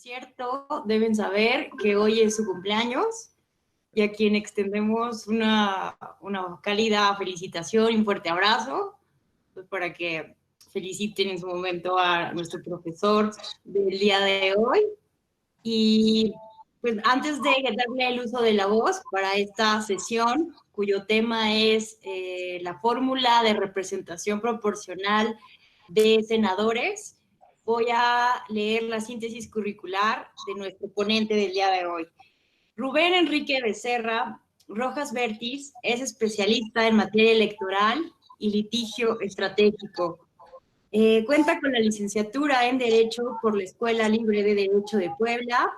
cierto, deben saber que hoy es su cumpleaños y a quien extendemos una cálida felicitación y un fuerte abrazo, pues para que feliciten en su momento a nuestro profesor del día de hoy. Y pues antes de darle el uso de la voz para esta sesión, cuyo tema es la fórmula de representación proporcional de senadores, voy a leer la síntesis curricular de nuestro ponente del día de hoy. Rubén Enrique Becerra Rojas Bertis es especialista en materia electoral y litigio estratégico. Cuenta con la licenciatura en Derecho por la Escuela Libre de Derecho de Puebla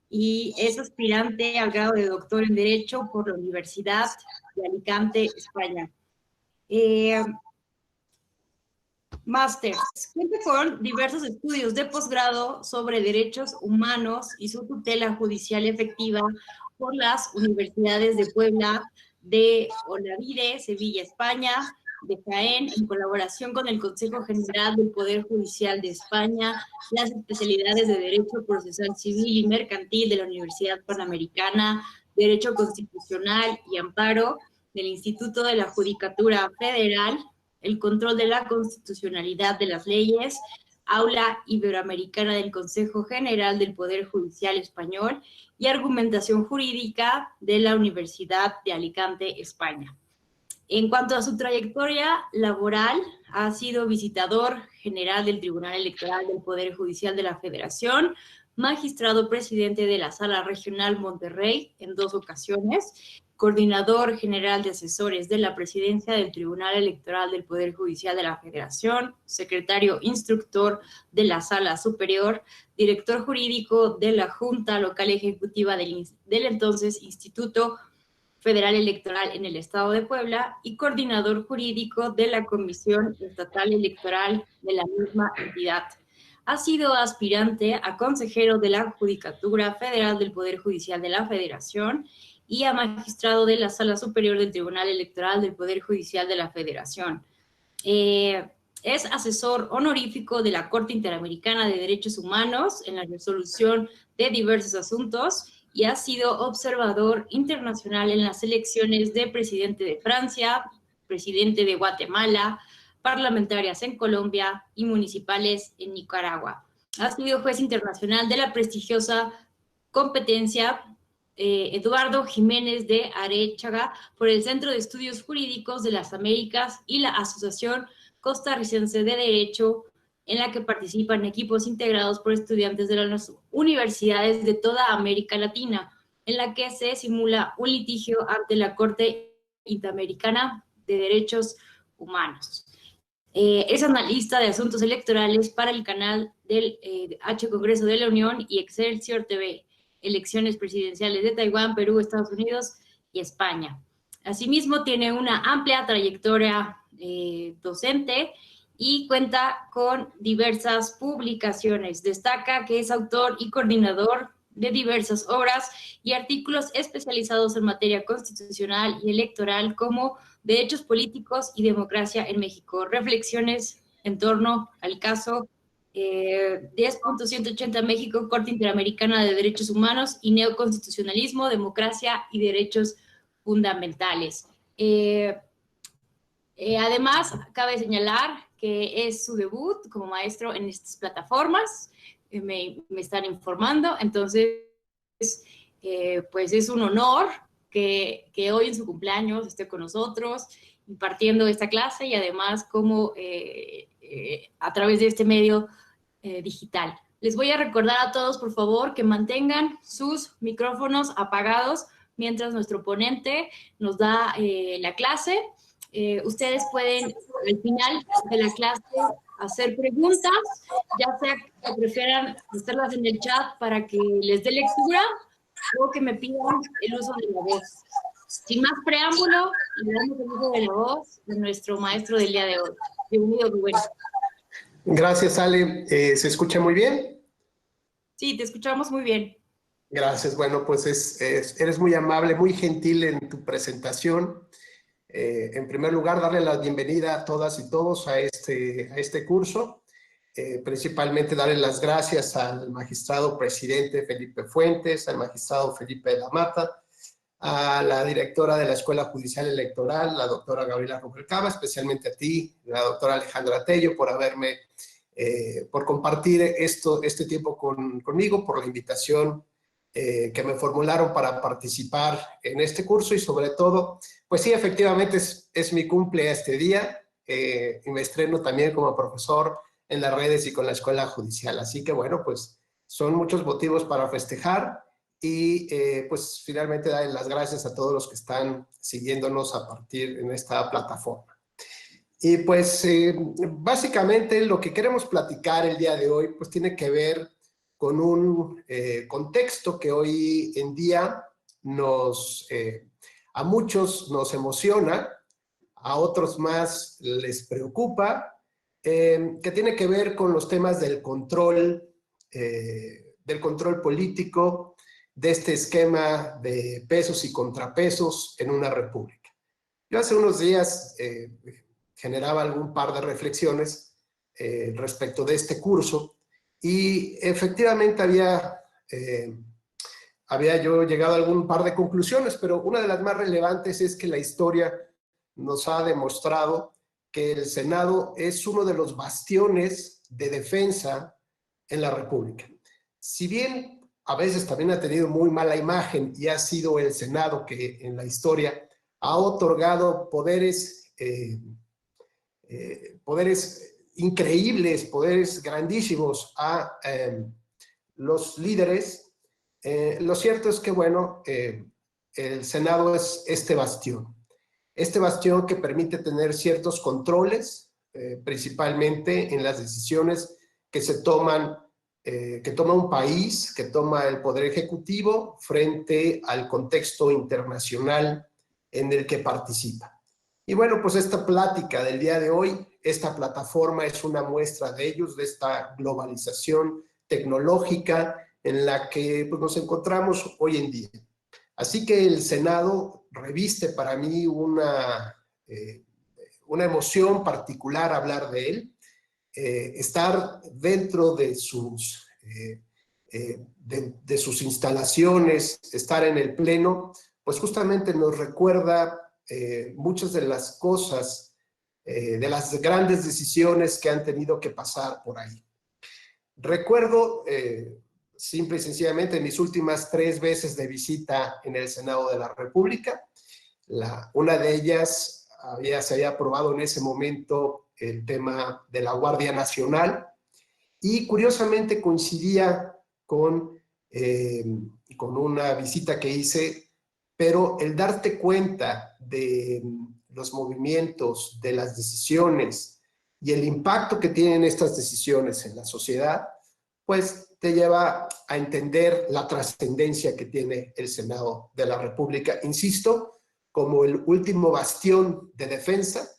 y es aspirante al grado de doctor en Derecho por la Universidad de Alicante, España. Másters. Cuenta con diversos estudios de posgrado sobre derechos humanos y su tutela judicial efectiva por las universidades de Puebla, de Olavide, Sevilla, España, de Jaén, en colaboración con el Consejo General del Poder Judicial de España, las especialidades de Derecho Procesal Civil y Mercantil de la Universidad Panamericana, Derecho Constitucional y Amparo del Instituto de la Judicatura Federal, el control de la constitucionalidad de las leyes, Aula Iberoamericana del Consejo General del Poder Judicial Español y argumentación jurídica de la Universidad de Alicante, España. En cuanto a su trayectoria laboral, ha sido visitador general del Tribunal Electoral del Poder Judicial de la Federación, magistrado presidente de la Sala Regional Monterrey en 2 ocasiones, coordinador general de asesores de la Presidencia del Tribunal Electoral del Poder Judicial de la Federación, secretario instructor de la Sala Superior, director jurídico de la Junta Local Ejecutiva del entonces Instituto Federal Electoral en el Estado de Puebla y coordinador jurídico de la Comisión Estatal Electoral de la misma entidad. Ha sido aspirante a consejero de la Judicatura Federal del Poder Judicial de la Federación y a magistrado de la Sala Superior del Tribunal Electoral del Poder Judicial de la Federación. Es asesor honorífico de la Corte Interamericana de Derechos Humanos en la resolución de diversos asuntos y ha sido observador internacional en las elecciones de presidente de Francia, presidente de Guatemala, parlamentarias en Colombia y municipales en Nicaragua. Ha sido juez internacional de la prestigiosa competencia Eduardo Jiménez de Arechaga por el Centro de Estudios Jurídicos de las Américas y la Asociación Costarricense de Derecho, en la que participan equipos integrados por estudiantes de las universidades de toda América Latina, en la que se simula un litigio ante la Corte Interamericana de Derechos Humanos. Es analista de asuntos electorales para el canal del H Congreso de la Unión y Excelsior TV, elecciones presidenciales de Taiwán, Perú, Estados Unidos y España. Asimismo, tiene una amplia trayectoria docente y cuenta con diversas publicaciones. Destaca que es autor y coordinador de diversas obras y artículos especializados en materia constitucional y electoral como Derechos Políticos y Democracia en México, reflexiones en torno al caso 10.180 México, Corte Interamericana de Derechos Humanos y Neoconstitucionalismo, Democracia y Derechos Fundamentales. Además, cabe señalar que es su debut como maestro en estas plataformas, me están informando, entonces, pues es un honor que hoy en su cumpleaños esté con nosotros impartiendo esta clase y además como a través de este medio digital. Les voy a recordar a todos, por favor, que mantengan sus micrófonos apagados mientras nuestro ponente nos da la clase. Ustedes pueden, al final de la clase, hacer preguntas, ya sea que prefieran hacerlas en el chat para que les dé lectura o que me pidan el uso de la voz. Sin más preámbulo, le damos el uso de la voz de nuestro maestro del día de hoy. Bienvenido, Rubén. Gracias, Ale. ¿Se escucha muy bien? Sí, te escuchamos muy bien. Gracias. Bueno, pues eres muy amable, muy gentil en tu presentación. En primer lugar, darle la bienvenida a todas y todos a este curso. principalmente darle las gracias al magistrado presidente Felipe Fuentes, al magistrado Felipe de la Mata, a la directora de la Escuela Judicial Electoral, la doctora Gabriela Rubalcaba, especialmente a ti, la doctora Alejandra Tello, por compartir este tiempo conmigo, por la invitación que me formularon para participar en este curso y sobre todo, pues sí, efectivamente es mi cumple este día y me estreno también como profesor en las redes y con la Escuela Judicial. Así que bueno, pues son muchos motivos para festejar y pues finalmente dar las gracias a todos los que están siguiéndonos a partir en esta plataforma. Y pues básicamente lo que queremos platicar el día de hoy pues tiene que ver con un contexto que hoy en día a muchos nos emociona, a otros más les preocupa, que tiene que ver con los temas del control político, de este esquema de pesos y contrapesos en una república. Yo hace unos días generaba algún par de reflexiones respecto de este curso y efectivamente había yo llegado a algún par de conclusiones, pero una de las más relevantes es que la historia nos ha demostrado que el Senado es uno de los bastiones de defensa en la República. Si bien a veces también ha tenido muy mala imagen y ha sido el Senado que en la historia ha otorgado poderes increíbles, poderes grandísimos a los líderes, lo cierto es que, bueno, el Senado es este bastión que permite tener ciertos controles, principalmente en las decisiones que se toman, que toma un país, que toma el Poder Ejecutivo frente al contexto internacional en el que participa. Y bueno, pues esta plática del día de hoy, esta plataforma es una muestra de ellos, de esta globalización tecnológica en la que pues, nos encontramos hoy en día. Así que el Senado reviste para mí una emoción particular hablar de él, estar dentro de sus instalaciones, estar en el Pleno, pues justamente nos recuerda muchas de las cosas, de las grandes decisiones que han tenido que pasar por ahí. Recuerdo simple y sencillamente mis últimas 3 veces de visita en el Senado de la República. Una de ellas se había aprobado en ese momento el tema de la Guardia Nacional y curiosamente coincidía con una visita que hice, pero el darte cuenta de los movimientos, de las decisiones y el impacto que tienen estas decisiones en la sociedad, pues te lleva a entender la trascendencia que tiene el Senado de la República, insisto, como el último bastión de defensa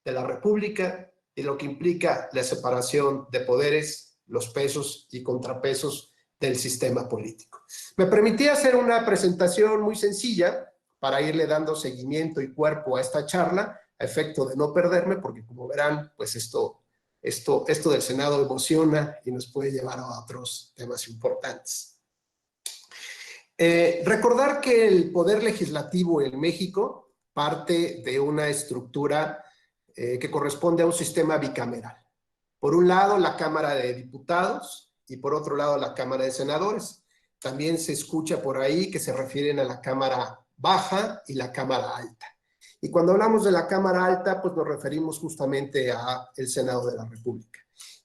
de la República y lo que implica la separación de poderes, los pesos y contrapesos del sistema político. Me permití hacer una presentación muy sencilla para irle dando seguimiento y cuerpo a esta charla, a efecto de no perderme, porque como verán, pues esto del Senado emociona y nos puede llevar a otros temas importantes. Recordar que el Poder Legislativo en México parte de una estructura que corresponde a un sistema bicameral. Por un lado, la Cámara de Diputados y por otro lado, la Cámara de Senadores. También se escucha por ahí que se refieren a la Cámara Baja y la Cámara Alta. Y cuando hablamos de la Cámara Alta, pues nos referimos justamente al Senado de la República.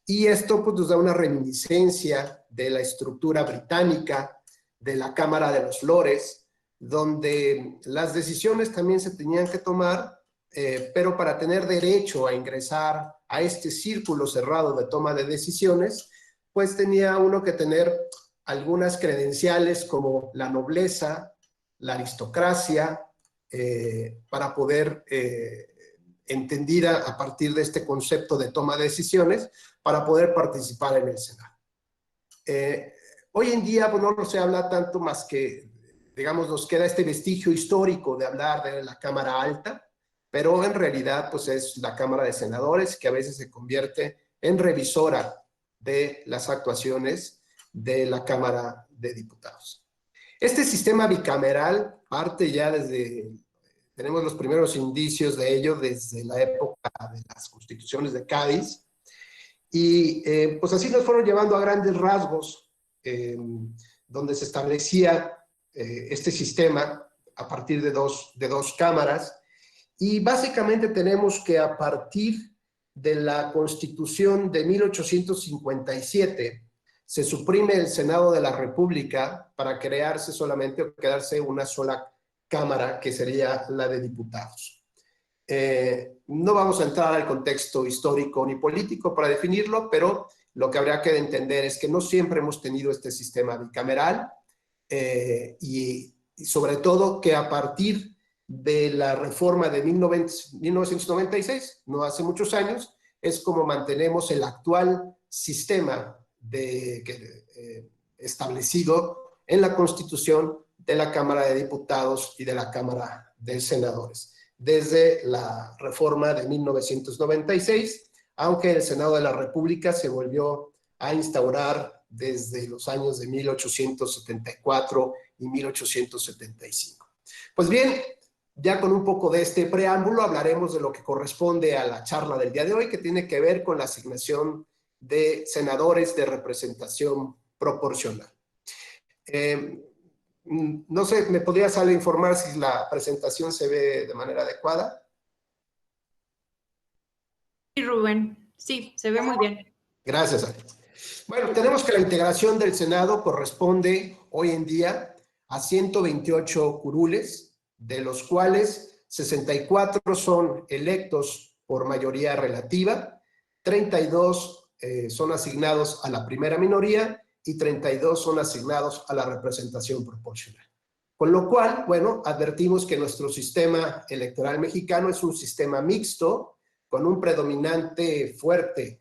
Y esto pues nos da una reminiscencia de la estructura británica, de la Cámara de los Lores, donde las decisiones también se tenían que tomar, pero para tener derecho a ingresar a este círculo cerrado de toma de decisiones, pues tenía uno que tener algunas credenciales como la nobleza, la aristocracia, para poder, entendida a partir de este concepto de toma de decisiones, para poder participar en el Senado. Hoy en día, pues, no se habla tanto más que, digamos, nos queda este vestigio histórico de hablar de la Cámara Alta, pero en realidad, pues, es la Cámara de Senadores que a veces se convierte en revisora de las actuaciones de la Cámara de Diputados. Este sistema bicameral parte ya tenemos los primeros indicios de ello desde la época de las constituciones de Cádiz, y pues así nos fueron llevando a grandes rasgos, donde se establecía este sistema a partir de dos cámaras, y básicamente tenemos que a partir de la Constitución de 1857 se suprime el Senado de la República para crearse solamente o quedarse una sola cámara, que sería la de diputados. No vamos a entrar al contexto histórico ni político para definirlo, pero lo que habría que entender es que no siempre hemos tenido este sistema bicameral, y sobre todo que a partir de la reforma de 1996, no hace muchos años, es como mantenemos el actual sistema establecido en la Constitución de la Cámara de Diputados y de la Cámara de Senadores, desde la reforma de 1996, aunque el Senado de la República se volvió a instaurar desde los años de 1874 y 1875. Pues bien, ya con un poco de este preámbulo hablaremos de lo que corresponde a la charla del día de hoy, que tiene que ver con la asignación de senadores de representación proporcional. No sé, ¿me podrías informar si la presentación se ve de manera adecuada? Sí, Rubén. Sí, se ve muy bien. Gracias, Ale. Bueno, tenemos que la integración del Senado corresponde hoy en día a 128 curules, de los cuales 64 son electos por mayoría relativa, 32 son asignados a la primera minoría y 32 son asignados a la representación proporcional. Con lo cual, bueno, advertimos que nuestro sistema electoral mexicano es un sistema mixto, con un predominante fuerte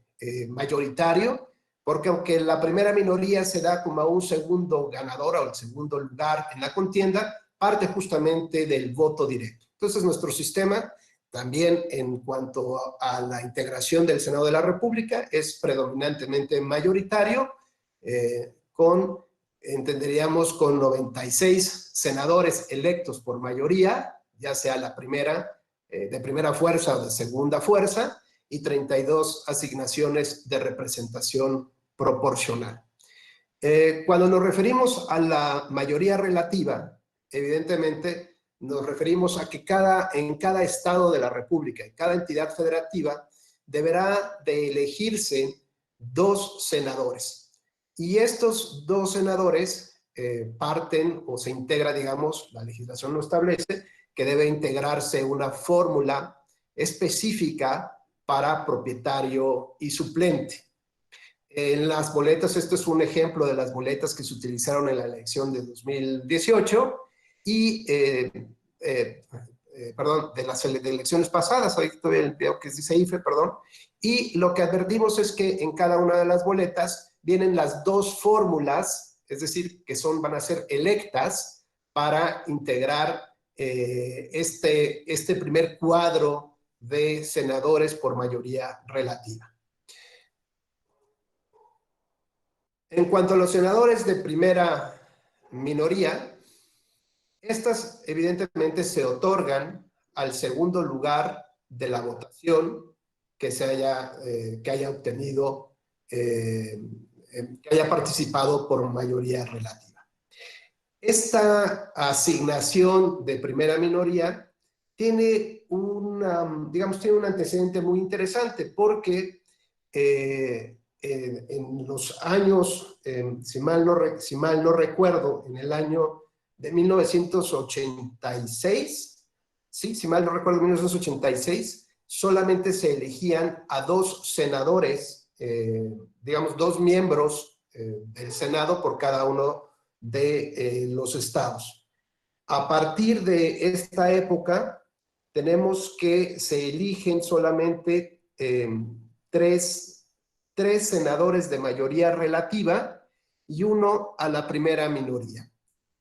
mayoritario, porque aunque la primera minoría se da como a un segundo ganador o el segundo lugar en la contienda, parte justamente del voto directo. Entonces, nuestro sistema, también en cuanto a la integración del Senado de la República, es predominantemente mayoritario, entenderíamos con 96 senadores electos por mayoría, ya sea la primera, de primera fuerza o de segunda fuerza, y 32 asignaciones de representación proporcional. Cuando nos referimos a la mayoría relativa, evidentemente nos referimos a que en cada estado de la República, en cada entidad federativa, deberá de elegirse 2 senadores. Y estos 2 senadores parten o se integra, digamos, la legislación lo establece, que debe integrarse una fórmula específica para propietario y suplente. En las boletas, esto es un ejemplo de las boletas que se utilizaron en la elección de 2018 y, perdón, de las elecciones pasadas, ahí todavía veo que dice IFE, perdón, y lo que advertimos es que en cada una de las boletas vienen las 2 fórmulas, es decir, que van a ser electas para integrar este primer cuadro de senadores por mayoría relativa. En cuanto a los senadores de primera minoría, estas evidentemente se otorgan al segundo lugar de la votación que haya obtenido, que haya participado por mayoría relativa. Esta asignación de primera minoría tiene tiene un antecedente muy interesante porque en los años, si mal no recuerdo, en el año de 1986, ¿sí? Si mal no recuerdo, en 1986, solamente se elegían a 2 senadores, digamos, 2 miembros del Senado por cada uno de los estados. A partir de esta época, tenemos que se eligen solamente 3 senadores de mayoría relativa y 1 a la primera minoría.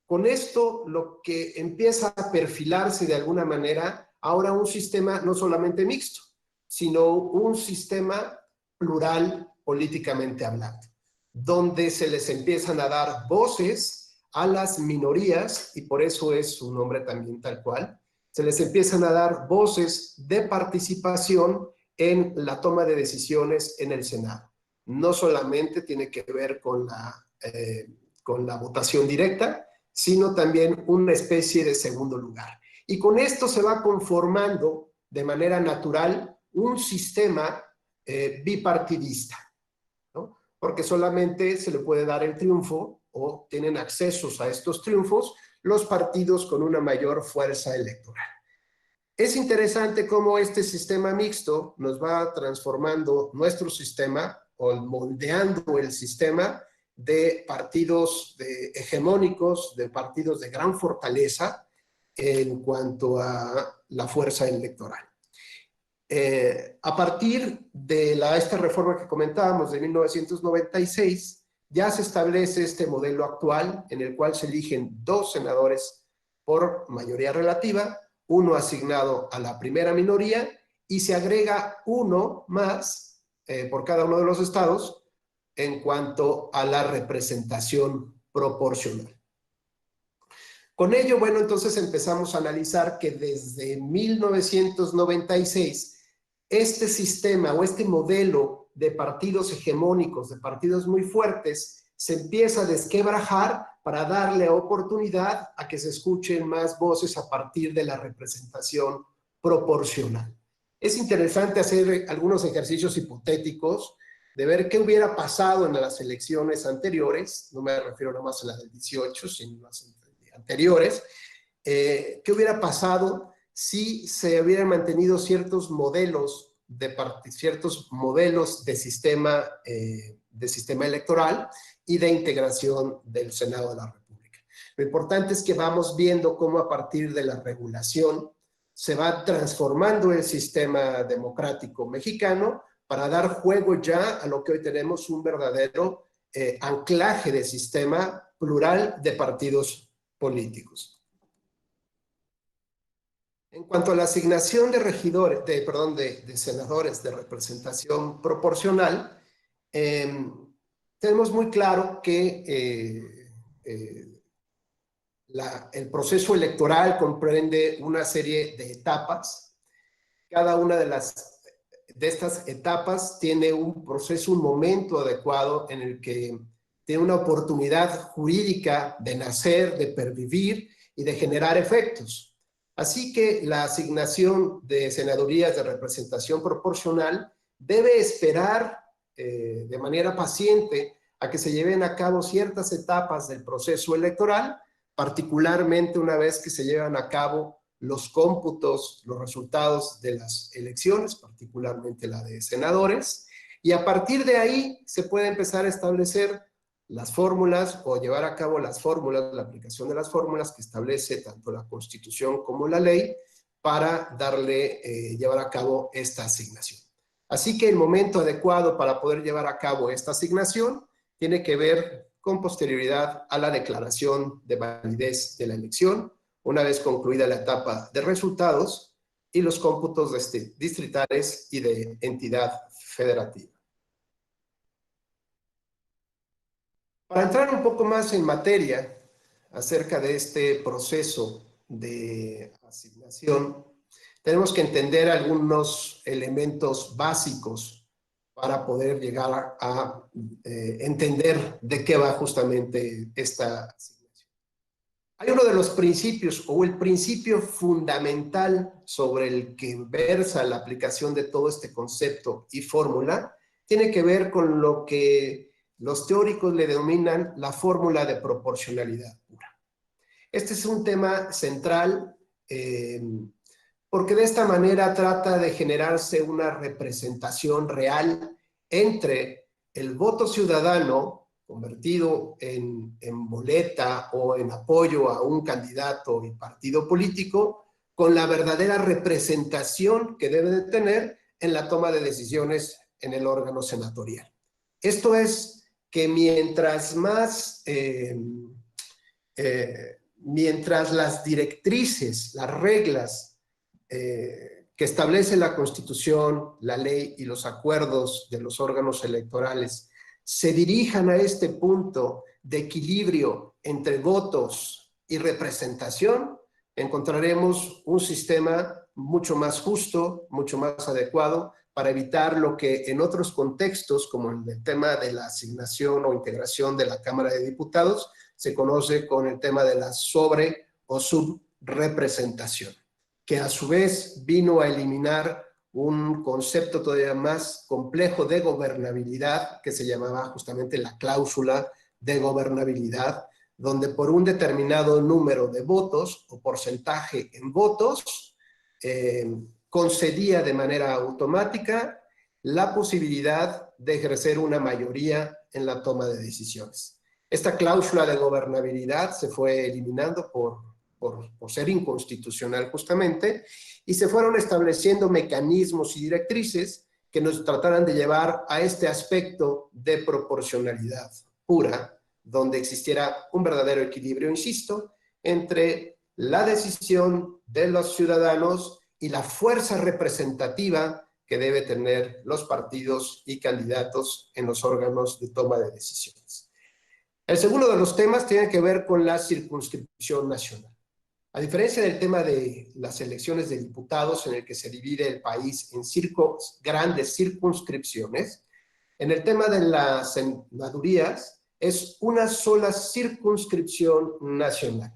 Con esto, lo que empieza a perfilarse de alguna manera, ahora un sistema no solamente mixto, sino un sistema plural políticamente hablando, donde se les empiezan a dar voces a las minorías, y por eso es su nombre también tal cual, se les empiezan a dar voces de participación en la toma de decisiones en el Senado. No solamente tiene que ver con la votación directa, sino también una especie de segundo lugar. Y con esto se va conformando de manera natural un sistema bipartidista, ¿no? Porque solamente se le puede dar el triunfo o tienen accesos a estos triunfos los partidos con una mayor fuerza electoral. Es interesante cómo este sistema mixto nos va transformando nuestro sistema o moldeando el sistema de partidos hegemónicos, de partidos de gran fortaleza en cuanto a la fuerza electoral. A partir de esta reforma que comentábamos de 1996, ya se establece este modelo actual en el cual se eligen 2 senadores por mayoría relativa, uno asignado a la primera minoría y se agrega uno más por cada uno de los estados en cuanto a la representación proporcional. Con ello, bueno, entonces empezamos a analizar que desde 1996 este sistema o este modelo de partidos hegemónicos, de partidos muy fuertes, se empieza a desquebrajar para darle oportunidad a que se escuchen más voces a partir de la representación proporcional. Es interesante hacer algunos ejercicios hipotéticos de ver qué hubiera pasado en las elecciones anteriores, no me refiero nada más a las del 18, sino las anteriores, qué hubiera pasado si se hubieran mantenido ciertos modelos de sistema electoral y de integración del Senado de la República. Lo importante es que vamos viendo cómo a partir de la regulación se va transformando el sistema democrático mexicano para dar juego ya a lo que hoy tenemos un verdadero anclaje de sistema plural de partidos políticos. En cuanto a la asignación de regidores, de senadores de representación proporcional, tenemos muy claro que el proceso electoral comprende una serie de etapas. Cada una de estas etapas tiene un proceso, un momento adecuado en el que tiene una oportunidad jurídica de nacer, de pervivir y de generar efectos. Así que la asignación de senadurías de representación proporcional debe esperar de manera paciente a que se lleven a cabo ciertas etapas del proceso electoral, particularmente una vez que se llevan a cabo los cómputos, los resultados de las elecciones, particularmente la de senadores, y a partir de ahí se puede empezar a establecer las fórmulas o llevar a cabo las fórmulas, la aplicación de las fórmulas que establece tanto la Constitución como la ley para llevar a cabo esta asignación. Así que el momento adecuado para poder llevar a cabo esta asignación tiene que ver con posterioridad a la declaración de validez de la elección, una vez concluida la etapa de resultados y los cómputos distritales y de entidad federativa. Para entrar un poco más en materia acerca de este proceso de asignación, tenemos que entender algunos elementos básicos para poder llegar a entender de qué va justamente esta asignación. Hay uno de los principios, o el principio fundamental sobre el que versa la aplicación de todo este concepto y fórmula, tiene que ver con lo que los teóricos le denominan la fórmula de proporcionalidad pura. Este es un tema central porque de esta manera trata de generarse una representación real entre el voto ciudadano convertido en boleta o en apoyo a un candidato y partido político con la verdadera representación que debe de tener en la toma de decisiones en el órgano senatorial. Esto es que mientras las directrices, las reglas que que establece la Constitución, la ley y los acuerdos de los órganos electorales se dirijan a este punto de equilibrio entre votos y representación, encontraremos un sistema mucho más justo, mucho más adecuado para evitar lo que en otros contextos, como en el tema de la asignación o integración de la Cámara de Diputados, se conoce con el tema de la sobre o subrepresentación, que a su vez vino a eliminar un concepto todavía más complejo de gobernabilidad, que se llamaba justamente la cláusula de gobernabilidad, donde por un determinado número de votos o porcentaje en votos, concedía de manera automática la posibilidad de ejercer una mayoría en la toma de decisiones. Esta cláusula de gobernabilidad se fue eliminando por ser inconstitucional justamente, y se fueron estableciendo mecanismos y directrices que nos trataran de llevar a este aspecto de proporcionalidad pura, donde existiera un verdadero equilibrio, insisto, entre la decisión de los ciudadanos y la fuerza representativa que debe tener los partidos y candidatos en los órganos de toma de decisiones. El segundo de los temas tiene que ver con la circunscripción nacional. A diferencia del tema de las elecciones de diputados, en el que se divide el país en grandes circunscripciones, en el tema de las senadurías es una sola circunscripción nacional.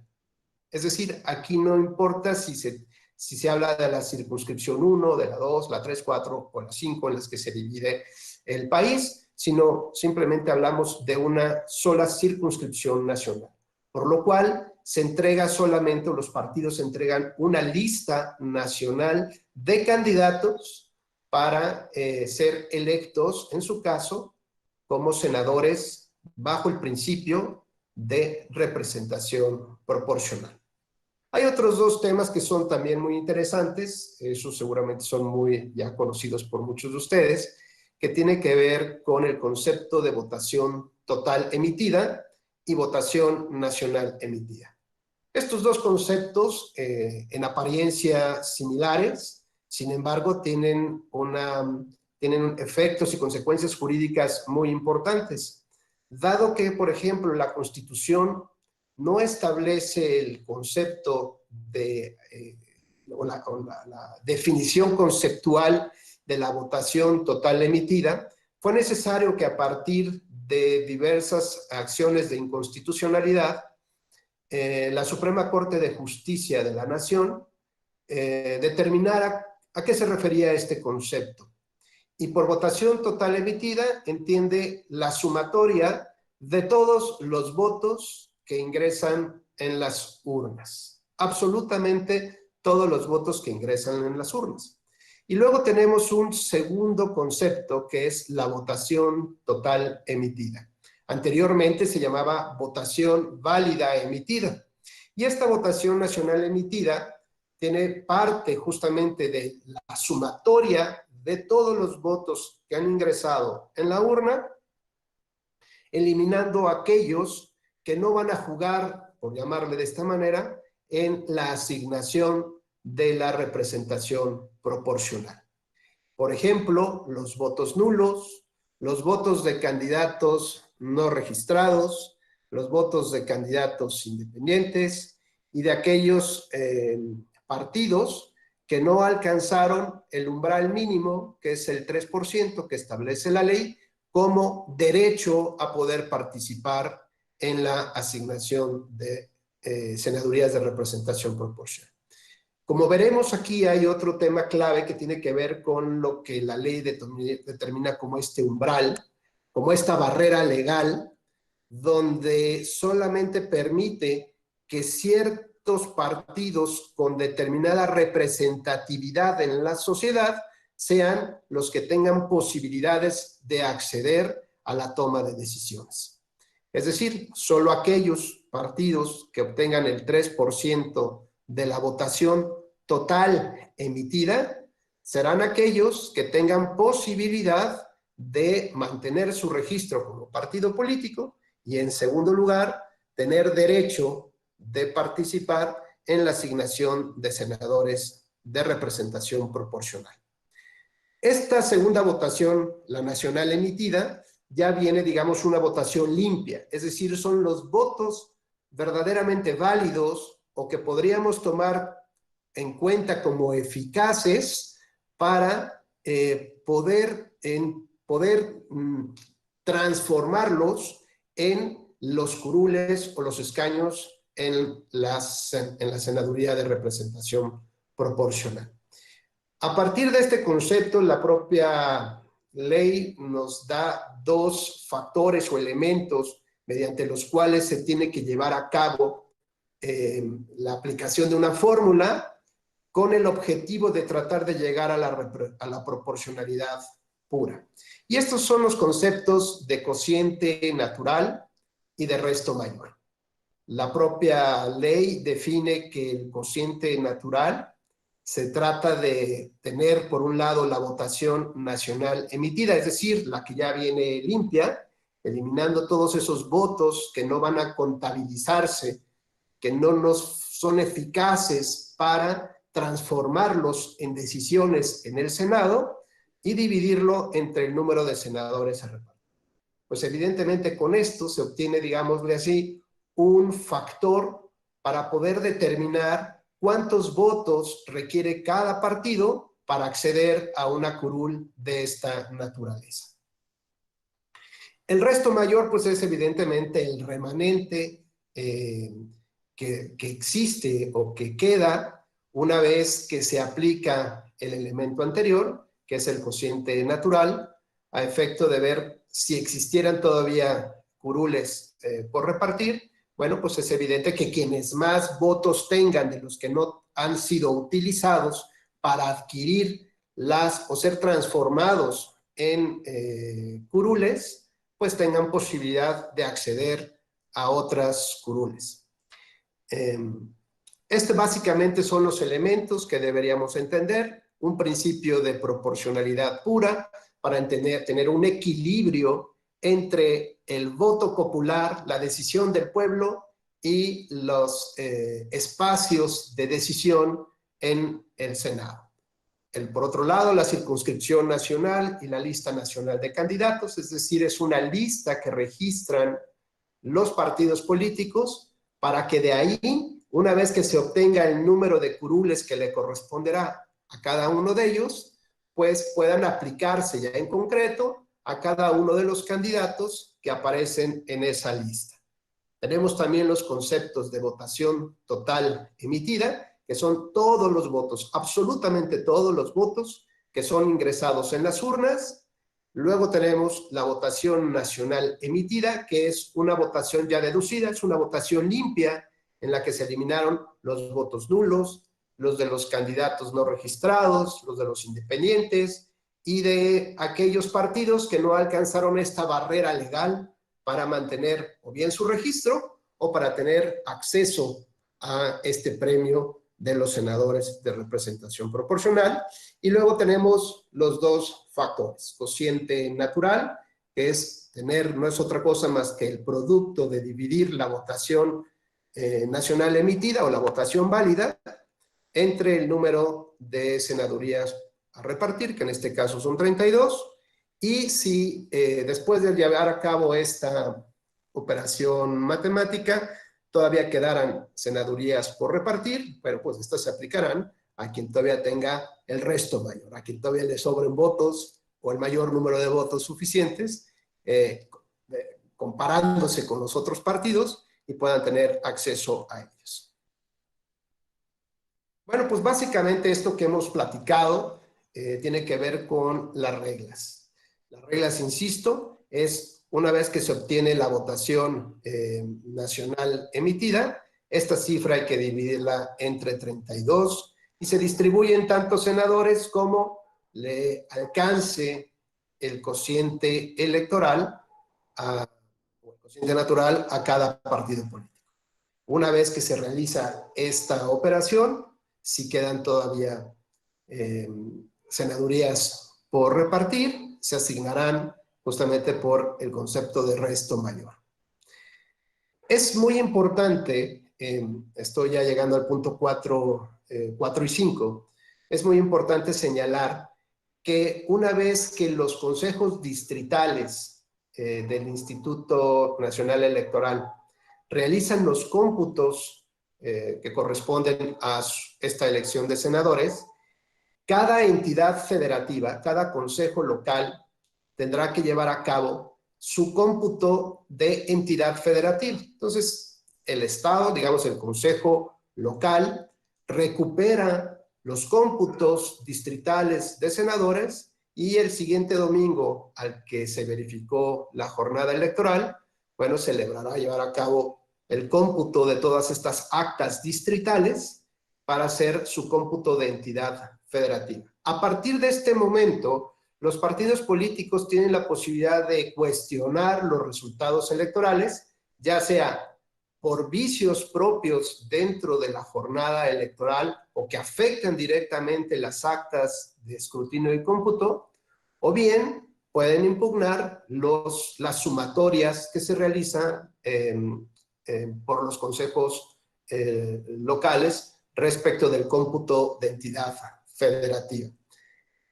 Es decir, aquí no importa si se habla de la circunscripción 1, de la 2, la 3, 4 o la 5 en las que se divide el país, sino simplemente hablamos de una sola circunscripción nacional. Por lo cual se entrega solamente, o los partidos entregan una lista nacional de candidatos para ser electos, en su caso, como senadores bajo el principio de representación proporcional. Hay otros dos temas que son también muy interesantes, esos seguramente son muy ya conocidos por muchos de ustedes, que tiene que ver con el concepto de votación total emitida y votación nacional emitida. Estos dos conceptos, en apariencia similares, sin embargo, tienen efectos y consecuencias jurídicas muy importantes, dado que, por ejemplo, la Constitución no establece el concepto la definición conceptual de la votación total emitida. Fue necesario que a partir de diversas acciones de inconstitucionalidad, la Suprema Corte de Justicia de la Nación determinara a qué se refería este concepto. Y por votación total emitida entiende la sumatoria de todos los votos que ingresan en las urnas. Absolutamente todos los votos que ingresan en las urnas. Y luego tenemos un segundo concepto que es la votación total emitida. Anteriormente se llamaba votación válida emitida. Y esta votación nacional emitida tiene parte justamente de la sumatoria de todos los votos que han ingresado en la urna, eliminando aquellos que no van a jugar, por llamarle de esta manera, en la asignación de la representación proporcional. Por ejemplo, los votos nulos, los votos de candidatos no registrados, los votos de candidatos independientes y de aquellos partidos que no alcanzaron el umbral mínimo, que es el 3% que establece la ley, como derecho a poder participar en la asignación de senadurías de representación proporcional. Como veremos, aquí hay otro tema clave que tiene que ver con lo que la ley determina como este umbral, como esta barrera legal, donde solamente permite que ciertos partidos con determinada representatividad en la sociedad sean los que tengan posibilidades de acceder a la toma de decisiones. Es decir, solo aquellos partidos que obtengan el 3% de la votación total emitida serán aquellos que tengan posibilidad de mantener su registro como partido político y, en segundo lugar, tener derecho de participar en la asignación de senadores de representación proporcional. Esta segunda votación, la nacional emitida, ya viene, digamos, una votación limpia, es decir, son los votos verdaderamente válidos o que podríamos tomar en cuenta como eficaces para poder transformarlos en los curules o los escaños en la senaduría de representación proporcional. A partir de este concepto, la propia ley nos da dos factores o elementos mediante los cuales se tiene que llevar a cabo la aplicación de una fórmula con el objetivo de tratar de llegar a la proporcionalidad pura. Y estos son los conceptos de cociente natural y de resto mayor. La propia ley define que el cociente natural se trata de tener, por un lado, la votación nacional emitida, es decir, la que ya viene limpia, eliminando todos esos votos que no van a contabilizarse, que no nos son eficaces para transformarlos en decisiones en el Senado y dividirlo entre el número de senadores a repartir. Pues evidentemente con esto se obtiene, digámosle así, un factor para poder determinar cuántos votos requiere cada partido para acceder a una curul de esta naturaleza. El resto mayor, pues es evidentemente el remanente que existe o que queda una vez que se aplica el elemento anterior, que es el cociente natural, a efecto de ver si existieran todavía curules por repartir. Bueno, pues es evidente que quienes más votos tengan de los que no han sido utilizados para adquirir o ser transformados en curules, pues tengan posibilidad de acceder a otras curules. Básicamente son los elementos que deberíamos entender, un principio de proporcionalidad pura para tener un equilibrio entre el voto popular, la decisión del pueblo y los espacios de decisión en el Senado. Por otro lado, la circunscripción nacional y la lista nacional de candidatos, es decir, es una lista que registran los partidos políticos para que de ahí, una vez que se obtenga el número de curules que le corresponderá a cada uno de ellos, pues puedan aplicarse ya en concreto a cada uno de los candidatos que aparecen en esa lista. Tenemos también los conceptos de votación total emitida, que son todos los votos, absolutamente todos los votos que son ingresados en las urnas. Luego tenemos la votación nacional emitida, que es una votación ya deducida, es una votación limpia en la que se eliminaron los votos nulos, los de los candidatos no registrados, los de los independientes y de aquellos partidos que no alcanzaron esta barrera legal para mantener o bien su registro o para tener acceso a este premio de los senadores de representación proporcional. Y luego tenemos los dos factores, cociente natural, que es no es otra cosa más que el producto de dividir la votación nacional emitida o la votación válida entre el número de senadurías a repartir, que en este caso son 32, y si después de llevar a cabo esta operación matemática todavía quedaran senadurías por repartir, pero pues estas se aplicarán a quien todavía tenga el resto mayor, a quien todavía le sobren votos o el mayor número de votos suficientes, comparándose con los otros partidos y puedan tener acceso a ellos. Bueno, pues básicamente esto que hemos platicado tiene que ver con las reglas. Las reglas, insisto, es una vez que se obtiene la votación nacional emitida, esta cifra hay que dividirla entre 32 y se distribuyen tantos senadores como le alcance el cociente electoral o el cociente natural a cada partido político. Una vez que se realiza esta operación, si quedan todavía senadurías por repartir, se asignarán justamente por el concepto de resto mayor. Es muy importante, estoy ya llegando al punto 4 y 5, es muy importante señalar que una vez que los consejos distritales del Instituto Nacional Electoral realizan los cómputos que corresponden a esta elección de senadores, cada entidad federativa, cada consejo local tendrá que llevar a cabo su cómputo de entidad federativa. Entonces, el Estado, digamos el consejo local, recupera los cómputos distritales de senadores y el siguiente domingo al que se verificó la jornada electoral, bueno, celebrará llevar a cabo el cómputo de todas estas actas distritales para hacer su cómputo de entidad federativa. A partir de este momento, los partidos políticos tienen la posibilidad de cuestionar los resultados electorales, ya sea por vicios propios dentro de la jornada electoral o que afectan directamente las actas de escrutinio y cómputo, o bien pueden impugnar las sumatorias que se realizan por los consejos locales respecto del cómputo de entidad federativa.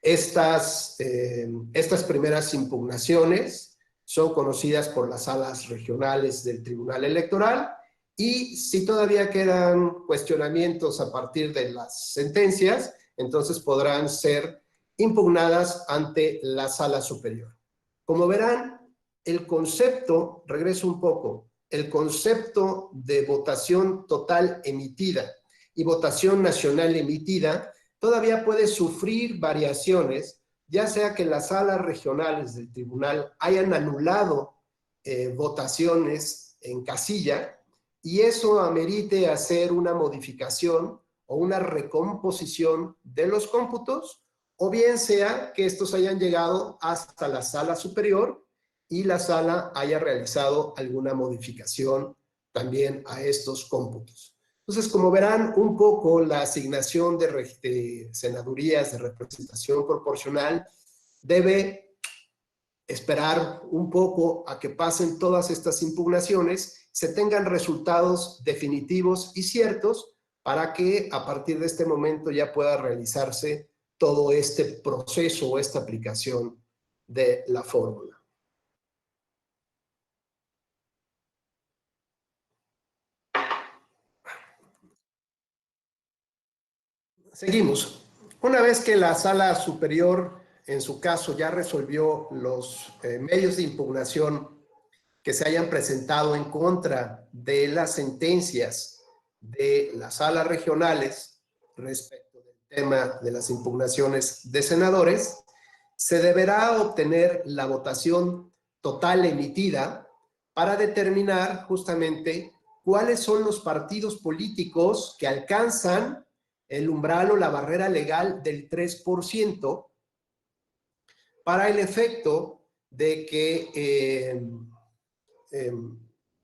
Estas primeras impugnaciones son conocidas por las salas regionales del Tribunal Electoral y si todavía quedan cuestionamientos a partir de las sentencias, entonces podrán ser impugnadas ante la sala superior. Como verán, el concepto, regreso un poco, el concepto de votación total emitida y votación nacional emitida todavía puede sufrir variaciones, ya sea que las salas regionales del tribunal hayan anulado votaciones en casilla y eso amerite hacer una modificación o una recomposición de los cómputos, o bien sea que estos hayan llegado hasta la sala superior y la sala haya realizado alguna modificación también a estos cómputos. Entonces, como verán, un poco la asignación de senadurías de representación proporcional debe esperar un poco a que pasen todas estas impugnaciones, se tengan resultados definitivos y ciertos para que a partir de este momento ya pueda realizarse todo este proceso o esta aplicación de la fórmula. Seguimos. Una vez que la sala superior, en su caso, ya resolvió los medios de impugnación que se hayan presentado en contra de las sentencias de las salas regionales respecto del tema de las impugnaciones de senadores, se deberá obtener la votación total emitida para determinar justamente cuáles son los partidos políticos que alcanzan el umbral o la barrera legal del 3% para el efecto de que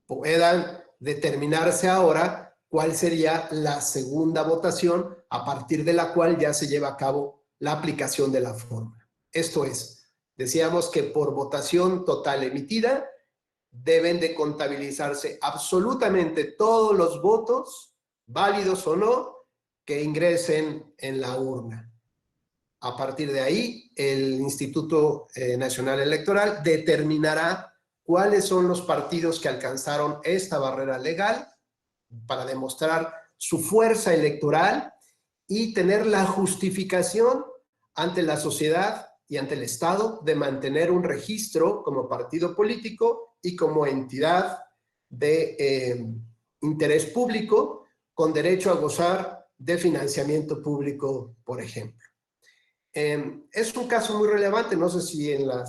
puedan determinarse ahora cuál sería la segunda votación a partir de la cual ya se lleva a cabo la aplicación de la fórmula. Esto es, decíamos que por votación total emitida deben de contabilizarse absolutamente todos los votos, válidos o no, que ingresen en la urna. A partir de ahí, el Instituto Nacional Electoral determinará cuáles son los partidos que alcanzaron esta barrera legal para demostrar su fuerza electoral y tener la justificación ante la sociedad y ante el Estado de mantener un registro como partido político y como entidad de interés público con derecho a gozar de financiamiento público, por ejemplo. Es un caso muy relevante, no sé si en la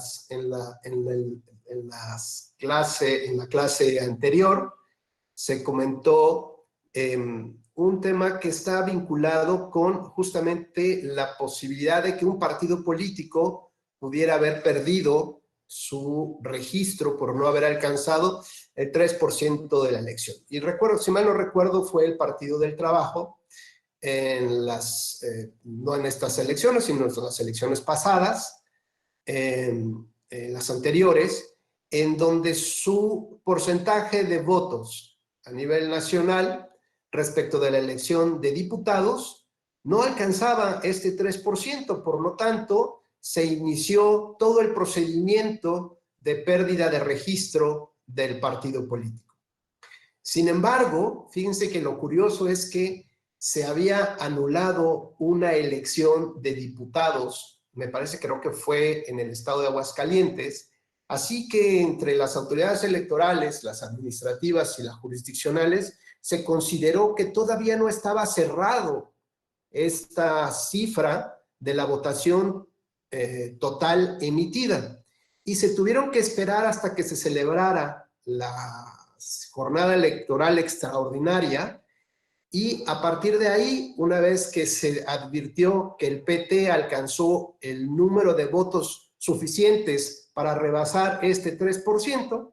clase anterior se comentó un tema que está vinculado con justamente la posibilidad de que un partido político pudiera haber perdido su registro por no haber alcanzado el 3% de la elección. Y recuerdo, si mal no recuerdo, fue el Partido del Trabajo, no en estas elecciones, sino en las elecciones pasadas, en las anteriores, en donde su porcentaje de votos a nivel nacional respecto de la elección de diputados no alcanzaba este 3%, por lo tanto, se inició todo el procedimiento de pérdida de registro del partido político. Sin embargo, fíjense que lo curioso es que se había anulado una elección de diputados, me parece, creo que fue en el estado de Aguascalientes, así que entre las autoridades electorales, las administrativas y las jurisdiccionales, se consideró que todavía no estaba cerrado esta cifra de la votación total emitida. Y se tuvieron que esperar hasta que se celebrara la jornada electoral extraordinaria, y a partir de ahí, una vez que se advirtió que el PT alcanzó el número de votos suficientes para rebasar este 3%,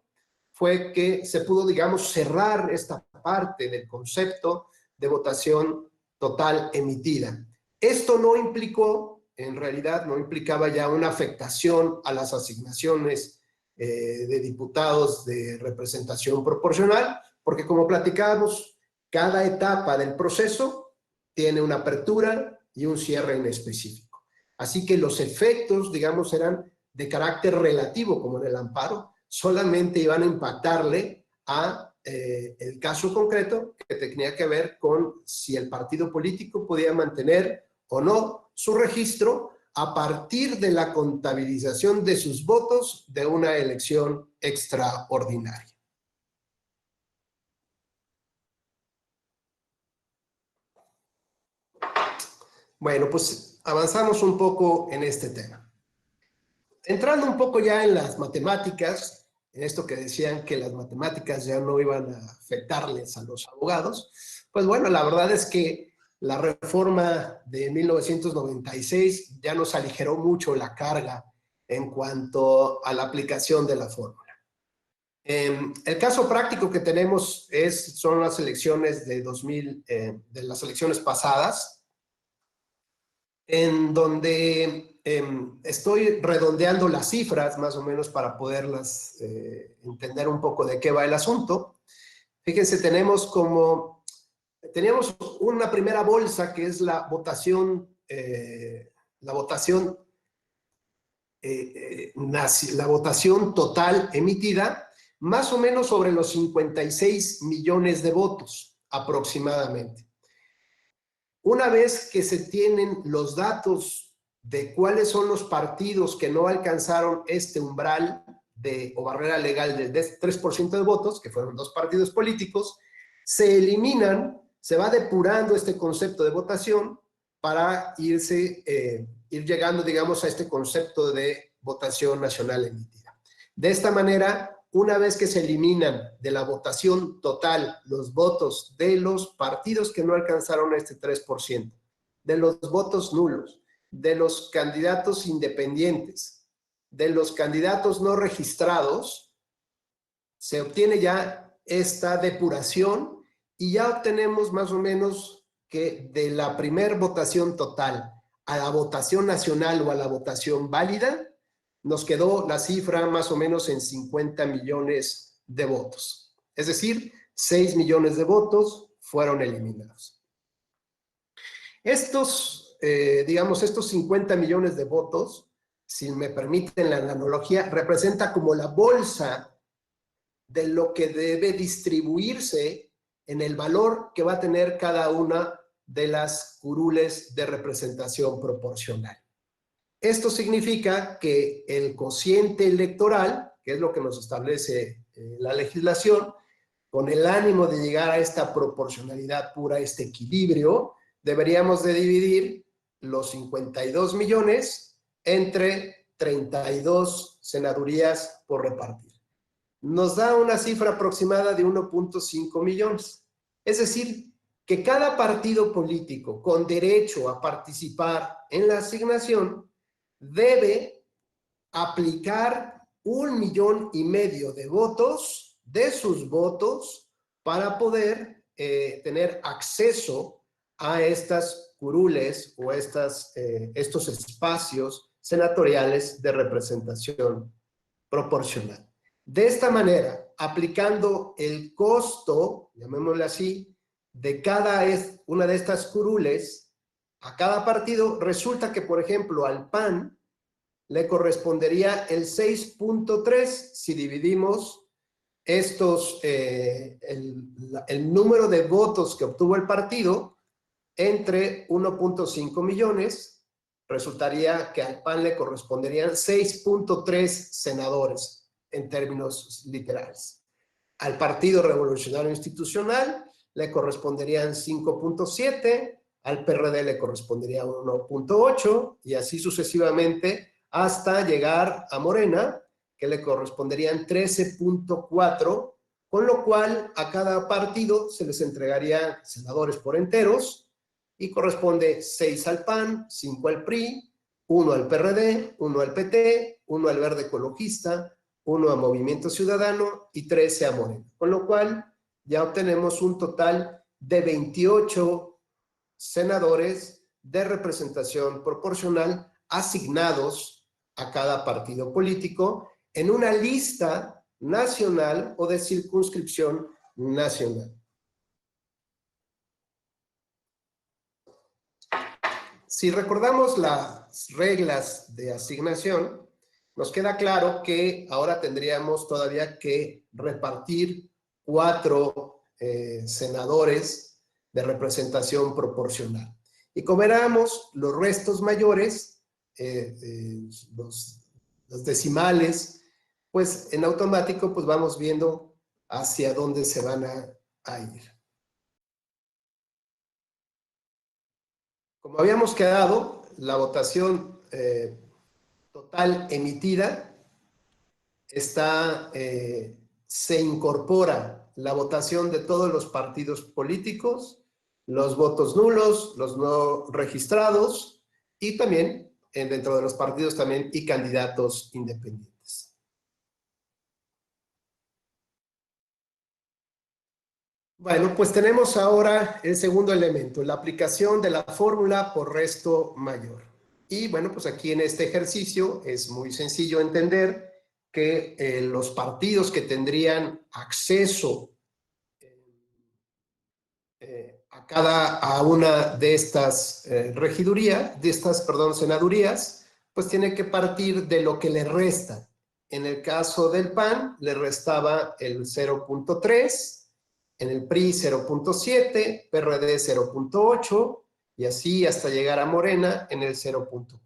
fue que se pudo, digamos, cerrar esta parte del concepto de votación total emitida. Esto no implicó, en realidad no implicaba ya una afectación a las asignaciones de diputados de representación proporcional, porque como platicábamos, cada etapa del proceso tiene una apertura y un cierre en específico. Así que los efectos, digamos, eran de carácter relativo, como en el amparo, solamente iban a impactarle a el caso concreto que tenía que ver con si el partido político podía mantener o no su registro a partir de la contabilización de sus votos de una elección extraordinaria. Bueno, pues avanzamos un poco en este tema. Entrando un poco ya en las matemáticas, en esto que decían que las matemáticas ya no iban a afectarles a los abogados, pues bueno, la verdad es que la reforma de 1996 ya nos aligeró mucho la carga en cuanto a la aplicación de la fórmula. El caso práctico que tenemos son las elecciones de las elecciones pasadas, en donde estoy redondeando las cifras más o menos para poderlas entender un poco de qué va el asunto. Fíjense, teníamos una primera bolsa que es la votación total emitida, más o menos sobre los 56 millones de votos aproximadamente. Una vez que se tienen los datos de cuáles son los partidos que no alcanzaron este umbral o barrera legal del 3% de votos, que fueron 2 partidos políticos, se eliminan, se va depurando este concepto de votación para ir llegando, digamos, a este concepto de votación nacional emitida. De esta manera, una vez que se eliminan de la votación total los votos de los partidos que no alcanzaron este 3%, de los votos nulos, de los candidatos independientes, de los candidatos no registrados, se obtiene ya esta depuración y ya obtenemos más o menos que de la primer votación total a la votación nacional o a la votación válida, nos quedó la cifra más o menos en 50 millones de votos. Es decir, 6 millones de votos fueron eliminados. Estos 50 millones de votos, si me permiten la analogía, representa como la bolsa de lo que debe distribuirse en el valor que va a tener cada una de las curules de representación proporcional. Esto significa que el cociente electoral, que es lo que nos establece la legislación, con el ánimo de llegar a esta proporcionalidad pura, este equilibrio, deberíamos de dividir los 52 millones entre 32 senadurías por repartir. Nos da una cifra aproximada de 1.5 millones. Es decir, que cada partido político con derecho a participar en la asignación debe aplicar 1,5 millones de votos, de sus votos, para poder tener acceso a estas curules o estos espacios senatoriales de representación proporcional. De esta manera, aplicando el costo, llamémosle así, de cada una de estas curules, a cada partido, resulta que, por ejemplo, al PAN le correspondería el 6.3 si dividimos el número de votos que obtuvo el partido entre 1.5 millones, resultaría que al PAN le corresponderían 6.3 senadores en términos literales. Al Partido Revolucionario Institucional le corresponderían 5.7, al PRD le correspondería 1.8 y así sucesivamente hasta llegar a Morena, que le corresponderían 13.4, con lo cual a cada partido se les entregaría senadores por enteros y corresponde 6 al PAN, 5 al PRI, 1 al PRD, 1 al PT, 1 al Verde Ecologista, 1 a Movimiento Ciudadano y 13 a Morena. Con lo cual ya obtenemos un total de 28 senadores de representación proporcional asignados a cada partido político en una lista nacional o de circunscripción nacional. Si recordamos las reglas de asignación, nos queda claro que ahora tendríamos todavía que repartir 4 senadores de representación proporcional. Y como veremos, los restos mayores, los decimales, pues en automático pues vamos viendo hacia dónde se van a ir. Como habíamos quedado, la votación total emitida se incorpora la votación de todos los partidos políticos, los votos nulos, los no registrados y también dentro de los partidos también y candidatos independientes. Bueno, pues tenemos ahora el segundo elemento, la aplicación de la fórmula por resto mayor. Y bueno, pues aquí en este ejercicio es muy sencillo entender que los partidos que tendrían acceso a una de estas senadurías, pues tiene que partir de lo que le resta. En el caso del PAN, le restaba el 0.3, en el PRI 0.7, PRD 0.8, y así hasta llegar a Morena en el 0.4.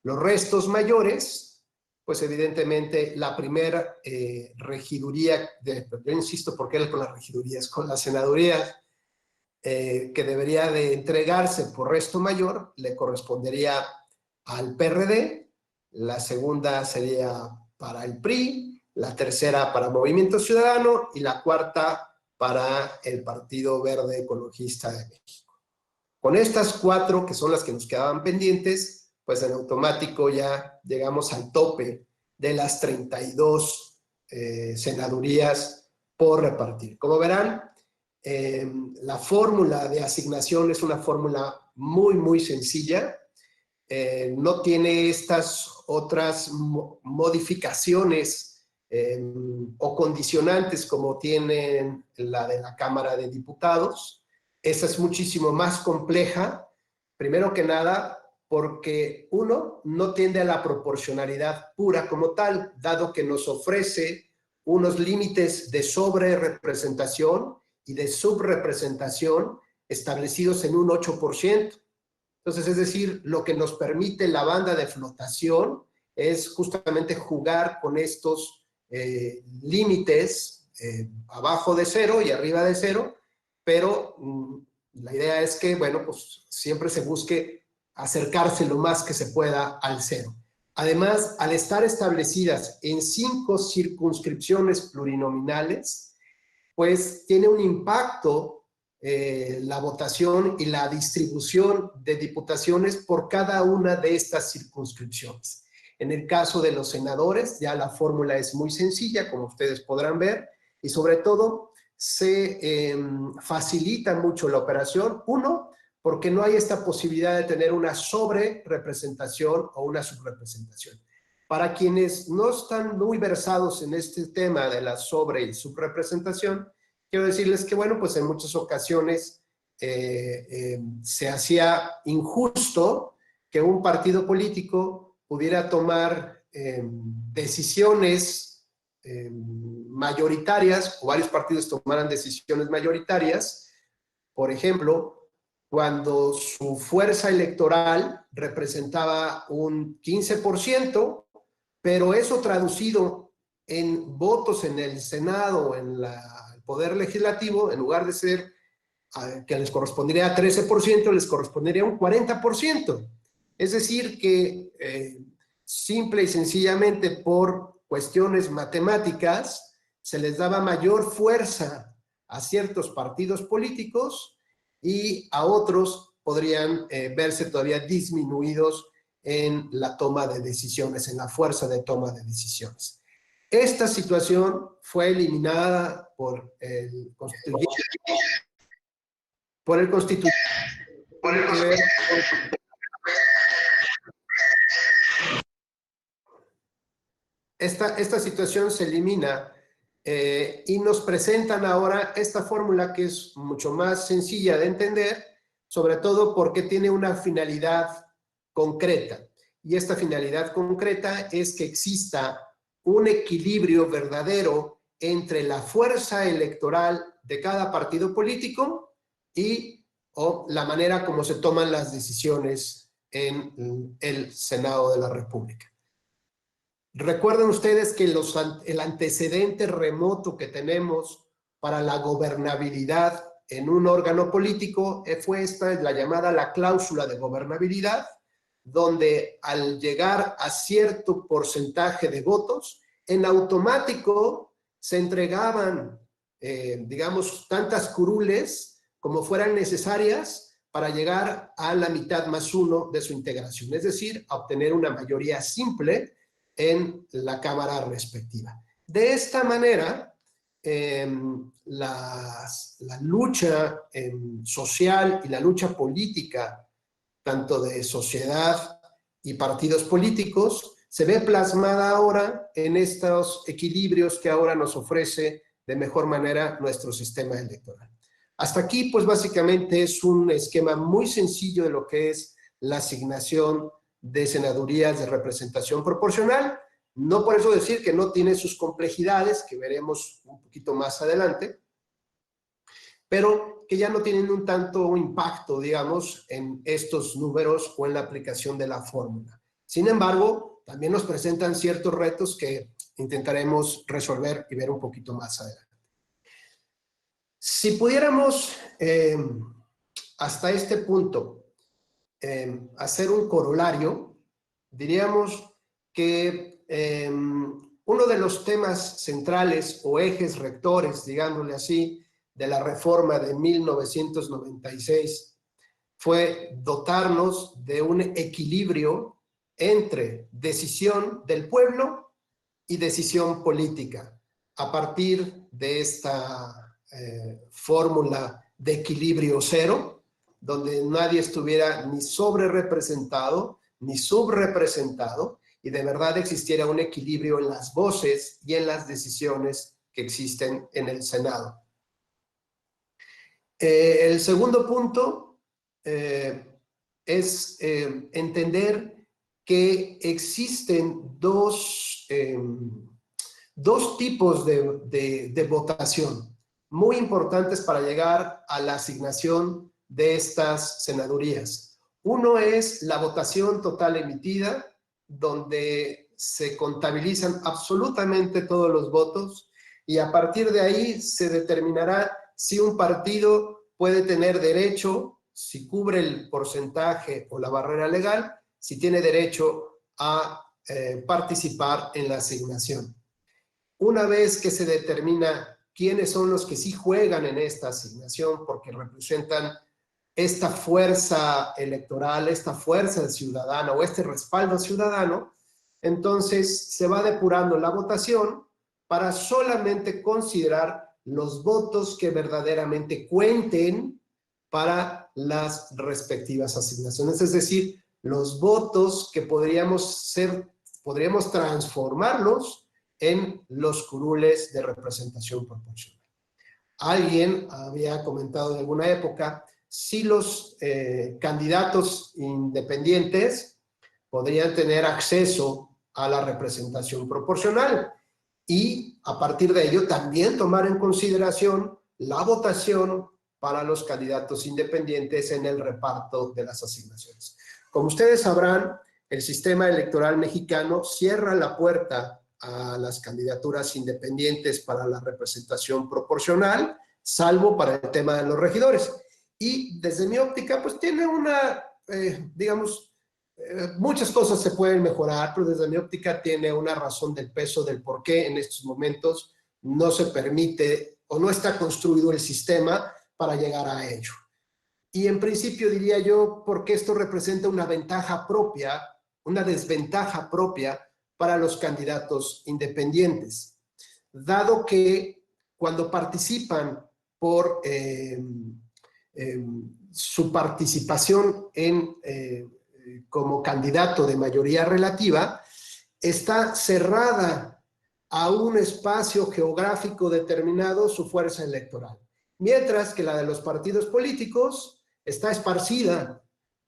Los restos mayores, pues evidentemente la primera regiduría, yo insisto porque él con las regidurías, con la senaduría que debería de entregarse por resto mayor, le correspondería al PRD, la segunda sería para el PRI, la tercera para Movimiento Ciudadano y la cuarta para el Partido Verde Ecologista de México. Con estas 4, que son las que nos quedaban pendientes, pues en automático ya llegamos al tope de las 32 senadurías por repartir. Como verán, la fórmula de asignación es una fórmula muy, muy sencilla. No tiene estas otras modificaciones o condicionantes como tienen la de la Cámara de Diputados. Esa es muchísimo más compleja, primero que nada, porque uno no tiende a la proporcionalidad pura como tal, dado que nos ofrece unos límites de sobrerepresentación y de subrepresentación establecidos en un 8%. Entonces, es decir, lo que nos permite la banda de flotación es justamente jugar con estos límites abajo de 0 y arriba de 0, pero la idea es que, bueno, pues siempre se busque acercarse lo más que se pueda al 0. Además, al estar establecidas en 5 circunscripciones plurinominales, pues tiene un impacto la votación y la distribución de diputaciones por cada una de estas circunscripciones. En el caso de los senadores, ya la fórmula es muy sencilla, como ustedes podrán ver, y sobre todo se facilita mucho la operación. Uno, porque no hay esta posibilidad de tener una sobrerepresentación o una subrepresentación. Para quienes no están muy versados en este tema de la sobre y subrepresentación, quiero decirles que, bueno, pues en muchas ocasiones se hacía injusto que un partido político pudiera tomar decisiones mayoritarias, o varios partidos tomaran decisiones mayoritarias, por ejemplo, cuando su fuerza electoral representaba un 15%, pero eso traducido en votos en el Senado, en el Poder Legislativo, en lugar de ser que les correspondería a 13%, les correspondería a un 40%. Es decir, que simple y sencillamente por cuestiones matemáticas se les daba mayor fuerza a ciertos partidos políticos y a otros podrían verse todavía disminuidos en la toma de decisiones, en la fuerza de toma de decisiones. Esta situación fue eliminada por el constituyente. Esta situación se elimina y nos presentan ahora esta fórmula que es mucho más sencilla de entender, sobre todo porque tiene una finalidad concreta. Y esta finalidad concreta es que exista un equilibrio verdadero entre la fuerza electoral de cada partido político y la manera como se toman las decisiones en el Senado de la República. Recuerden ustedes que el antecedente remoto que tenemos para la gobernabilidad en un órgano político fue la llamada la cláusula de gobernabilidad, donde al llegar a cierto porcentaje de votos, en automático se entregaban, digamos, tantas curules como fueran necesarias para llegar a la mitad más uno de su integración, es decir, a obtener una mayoría simple en la Cámara respectiva. De esta manera, la lucha social y la lucha política, tanto de sociedad y partidos políticos, se ve plasmada ahora en estos equilibrios que ahora nos ofrece de mejor manera nuestro sistema electoral. Hasta aquí, pues básicamente es un esquema muy sencillo de lo que es la asignación de senadurías de representación proporcional. No por eso decir que no tiene sus complejidades, que veremos un poquito más adelante, pero que ya no tienen un tanto impacto, digamos, en estos números o en la aplicación de la fórmula. Sin embargo, también nos presentan ciertos retos que intentaremos resolver y ver un poquito más adelante. Si pudiéramos, hasta este punto, hacer un corolario, diríamos que uno de los temas centrales o ejes rectores, digámosle así, de la reforma de 1996 fue dotarnos de un equilibrio entre decisión del pueblo y decisión política, a partir de esta fórmula de equilibrio cero, donde nadie estuviera ni sobre representado ni subrepresentado, y de verdad existiera un equilibrio en las voces y en las decisiones que existen en el Senado. El segundo punto es entender que existen dos tipos de votación muy importantes para llegar a la asignación de estas senadurías. Uno es la votación total emitida, donde se contabilizan absolutamente todos los votos y a partir de ahí se determinará si un partido puede tener derecho, si cubre el porcentaje o la barrera legal, si tiene derecho a participar en la asignación. Una vez que se determina quiénes son los que sí juegan en esta asignación porque representan esta fuerza electoral, esta fuerza ciudadana o este respaldo ciudadano, entonces se va depurando la votación para solamente considerar los votos que verdaderamente cuenten para las respectivas asignaciones, es decir, los votos que podríamos transformarlos en los curules de representación proporcional. Alguien había comentado en alguna época si los candidatos independientes podrían tener acceso a la representación proporcional y a partir de ello también tomar en consideración la votación para los candidatos independientes en el reparto de las asignaciones. Como ustedes sabrán, el sistema electoral mexicano cierra la puerta a las candidaturas independientes para la representación proporcional, salvo para el tema de los regidores. Y desde mi óptica, pues tiene una, digamos, muchas cosas se pueden mejorar, pero desde mi óptica tiene una razón del peso del por qué en estos momentos no se permite o no está construido el sistema para llegar a ello. Y en principio diría yo, porque esto representa una ventaja propia, una desventaja propia para los candidatos independientes, dado que cuando participan por su participación como candidato de mayoría relativa, está cerrada a un espacio geográfico determinado su fuerza electoral, mientras que la de los partidos políticos está esparcida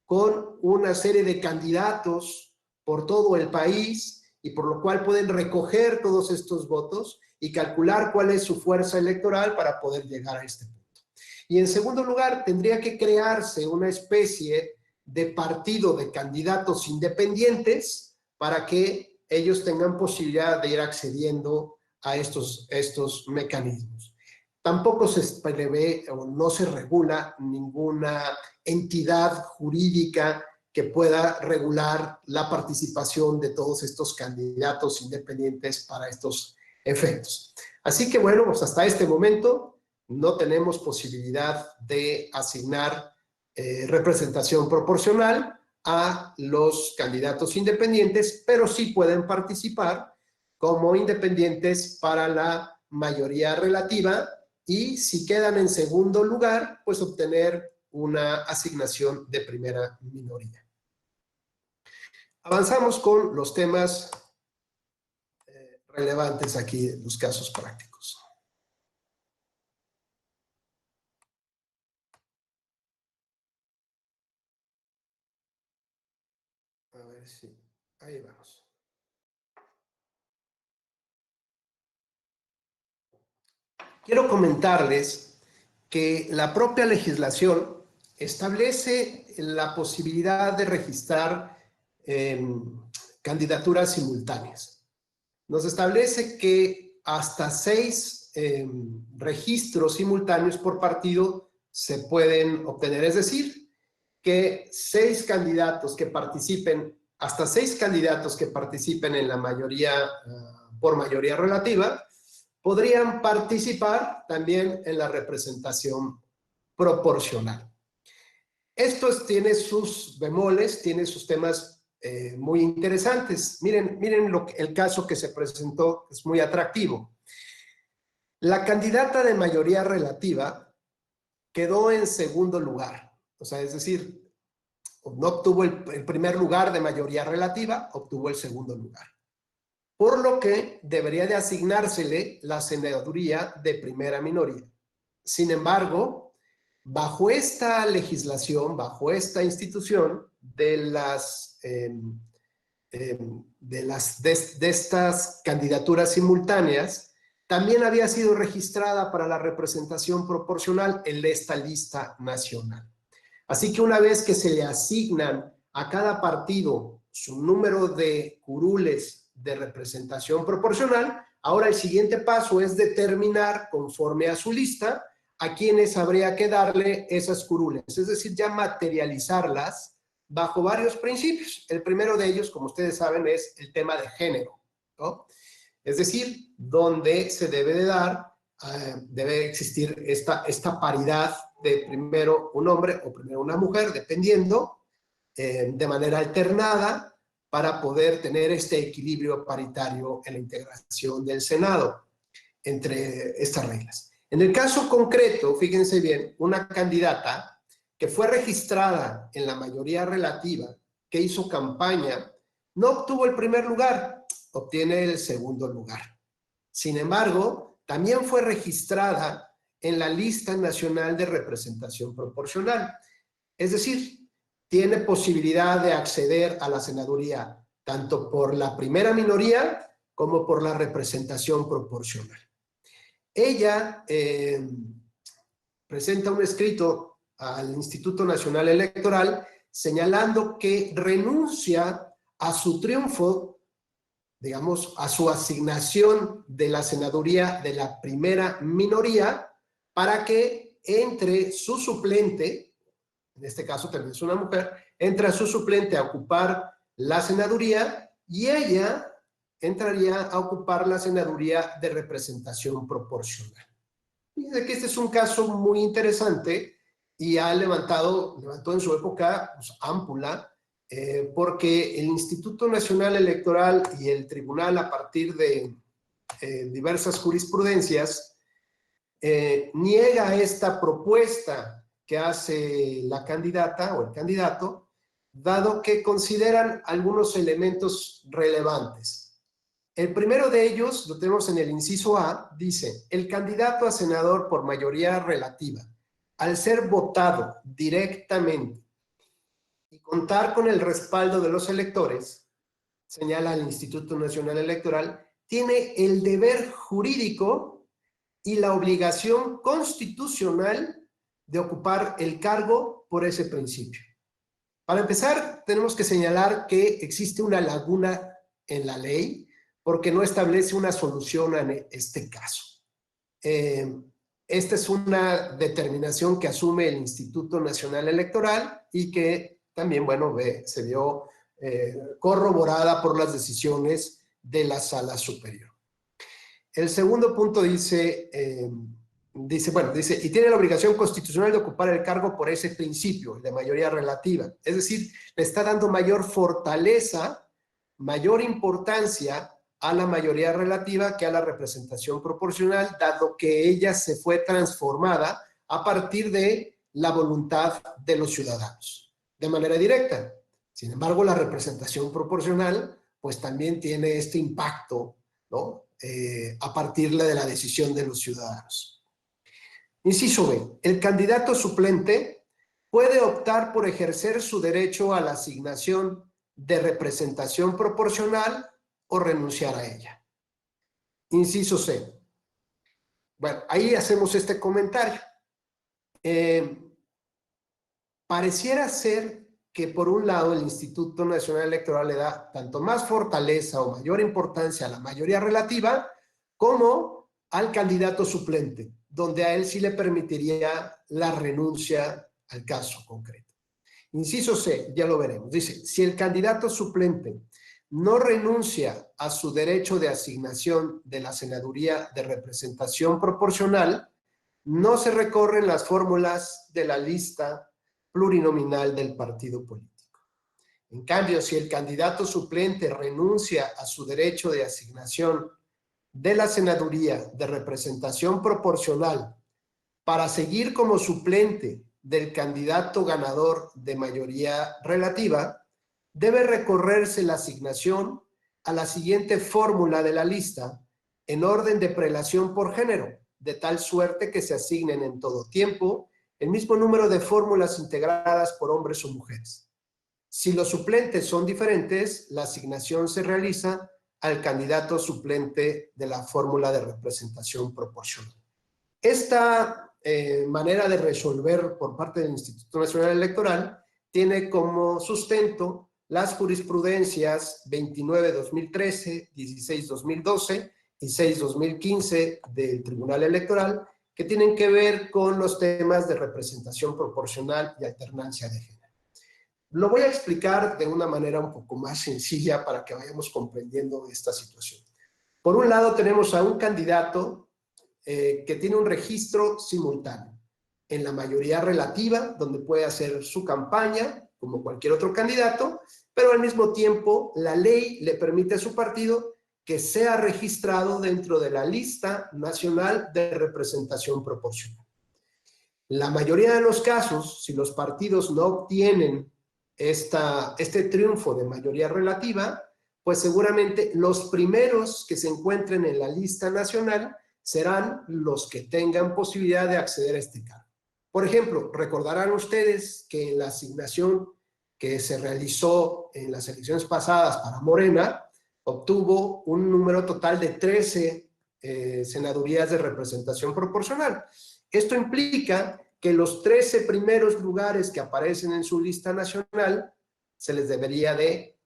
con una serie de candidatos por todo el país y por lo cual pueden recoger todos estos votos y calcular cuál es su fuerza electoral para poder llegar a este punto. Y en segundo lugar, tendría que crearse una especie de partido de candidatos independientes para que ellos tengan posibilidad de ir accediendo a estos mecanismos. Tampoco se prevé o no se regula ninguna entidad jurídica que pueda regular la participación de todos estos candidatos independientes para estos efectos. Así que bueno, pues hasta este momento no tenemos posibilidad de asignar representación proporcional a los candidatos independientes, pero sí pueden participar como independientes para la mayoría relativa y si quedan en segundo lugar, pues obtener una asignación de primera minoría. Avanzamos con los temas relevantes aquí, los casos prácticos. A ver si, ahí vamos. Quiero comentarles que la propia legislación establece la posibilidad de registrar candidaturas simultáneas. Nos establece que hasta 6 registros simultáneos por partido se pueden obtener, es decir, que 6 candidatos que participen, hasta 6 candidatos que participen en la mayoría, por mayoría relativa, podrían participar también en la representación proporcional. Esto tiene sus bemoles, tiene sus temas muy interesantes. Miren el caso que se presentó, es muy atractivo. La candidata de mayoría relativa quedó en segundo lugar. O sea, es decir, no obtuvo el primer lugar de mayoría relativa, obtuvo el segundo lugar. Por lo que debería de asignársele la senaduría de primera minoría. Sin embargo, bajo esta legislación, bajo esta institución de estas candidaturas simultáneas, también había sido registrada para la representación proporcional en esta lista nacional. Así que una vez que se le asignan a cada partido su número de curules de representación proporcional, ahora el siguiente paso es determinar, conforme a su lista, a quienes habría que darle esas curules, es decir, ya materializarlas bajo varios principios. El primero de ellos, como ustedes saben, es el tema de género, ¿no? Es decir, donde se debe de dar, debe existir esta paridad de primero un hombre o primero una mujer, dependiendo, de manera alternada, para poder tener este equilibrio paritario en la integración del Senado entre estas reglas. En el caso concreto, fíjense bien, una candidata que fue registrada en la mayoría relativa, que hizo campaña, no obtuvo el primer lugar, obtiene el segundo lugar. Sin embargo, también fue registrada en la lista nacional de representación proporcional. Es decir, tiene posibilidad de acceder a la senaduría tanto por la primera minoría como por la representación proporcional. Ella presenta un escrito al Instituto Nacional Electoral señalando que renuncia a su triunfo, digamos, a su asignación de la senaduría de la primera minoría para que entre su suplente, en este caso también es una mujer, entra su suplente a ocupar la senaduría y ella entraría a ocupar la senaduría de representación proporcional. Fíjense que este es un caso muy interesante y levantó en su época pues, ámpula, porque el Instituto Nacional Electoral y el Tribunal, a partir de diversas jurisprudencias, niega esta propuesta que hace la candidata o el candidato, dado que consideran algunos elementos relevantes. El primero de ellos, lo tenemos en el inciso A, dice, el candidato a senador por mayoría relativa, al ser votado directamente y contar con el respaldo de los electores, señala el Instituto Nacional Electoral, tiene el deber jurídico y la obligación constitucional de ocupar el cargo por ese principio. Para empezar, tenemos que señalar que existe una laguna en la ley porque no establece una solución a este caso. Esta es una determinación que asume el Instituto Nacional Electoral y que también, bueno, se vio corroborada por las decisiones de la Sala Superior. El segundo punto dice, y tiene la obligación constitucional de ocupar el cargo por ese principio de mayoría relativa. Es decir, le está dando mayor fortaleza, mayor importancia a la mayoría relativa que a la representación proporcional, dado que ella se fue transformada a partir de la voluntad de los ciudadanos, de manera directa. Sin embargo, la representación proporcional, pues también tiene este impacto, ¿no? A partir de la decisión de los ciudadanos. Inciso B. El candidato suplente puede optar por ejercer su derecho a la asignación de representación proporcional o renunciar a ella. Inciso C. Bueno, ahí hacemos este comentario. Pareciera ser que por un lado el Instituto Nacional Electoral le da tanto más fortaleza o mayor importancia a la mayoría relativa como al candidato suplente, donde a él sí le permitiría la renuncia al caso concreto. Inciso C, ya lo veremos. Dice, si el candidato suplente no renuncia a su derecho de asignación de la senaduría de representación proporcional, no se recorren las fórmulas de la lista plurinominal del partido político. En cambio, si el candidato suplente renuncia a su derecho de asignación de la senaduría de representación proporcional para seguir como suplente del candidato ganador de mayoría relativa, debe recorrerse la asignación a la siguiente fórmula de la lista en orden de prelación por género, de tal suerte que se asignen en todo tiempo el mismo número de fórmulas integradas por hombres o mujeres. Si los suplentes son diferentes, la asignación se realiza al candidato suplente de la fórmula de representación proporcional. Esta manera de resolver por parte del Instituto Nacional Electoral tiene como sustento las jurisprudencias 29-2013, 16-2012 y 6-2015 del Tribunal Electoral, que tienen que ver con los temas de representación proporcional y alternancia de género. Lo voy a explicar de una manera un poco más sencilla para que vayamos comprendiendo esta situación. Por un lado tenemos a un candidato que tiene un registro simultáneo en la mayoría relativa, donde puede hacer su campaña como cualquier otro candidato, pero al mismo tiempo la ley le permite a su partido que sea registrado dentro de la lista nacional de representación proporcional. La mayoría de los casos, si los partidos no obtienen este triunfo de mayoría relativa, pues seguramente los primeros que se encuentren en la lista nacional serán los que tengan posibilidad de acceder a este cargo. Por ejemplo, recordarán ustedes que en la asignación que se realizó en las elecciones pasadas para Morena, obtuvo un número total de 13 senadurías de representación proporcional. Esto implica que los 13 primeros lugares que aparecen en su lista nacional se les debería de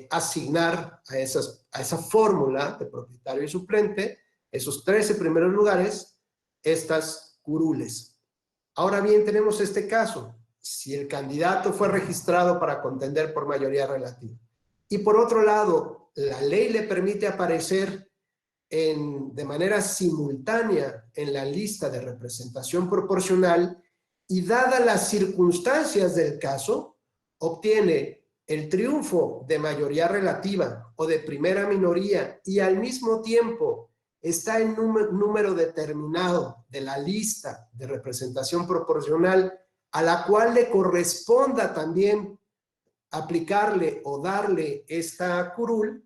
asignar a esa fórmula de propietario y suplente, esos 13 primeros lugares, estas curules. Ahora bien, tenemos este caso. Si el candidato fue registrado para contender por mayoría relativa y por otro lado, la ley le permite aparecer de manera simultánea en la lista de representación proporcional y dadas las circunstancias del caso, obtiene el triunfo de mayoría relativa o de primera minoría y al mismo tiempo está en número determinado de la lista de representación proporcional a la cual le corresponda también aplicarle o darle esta curul,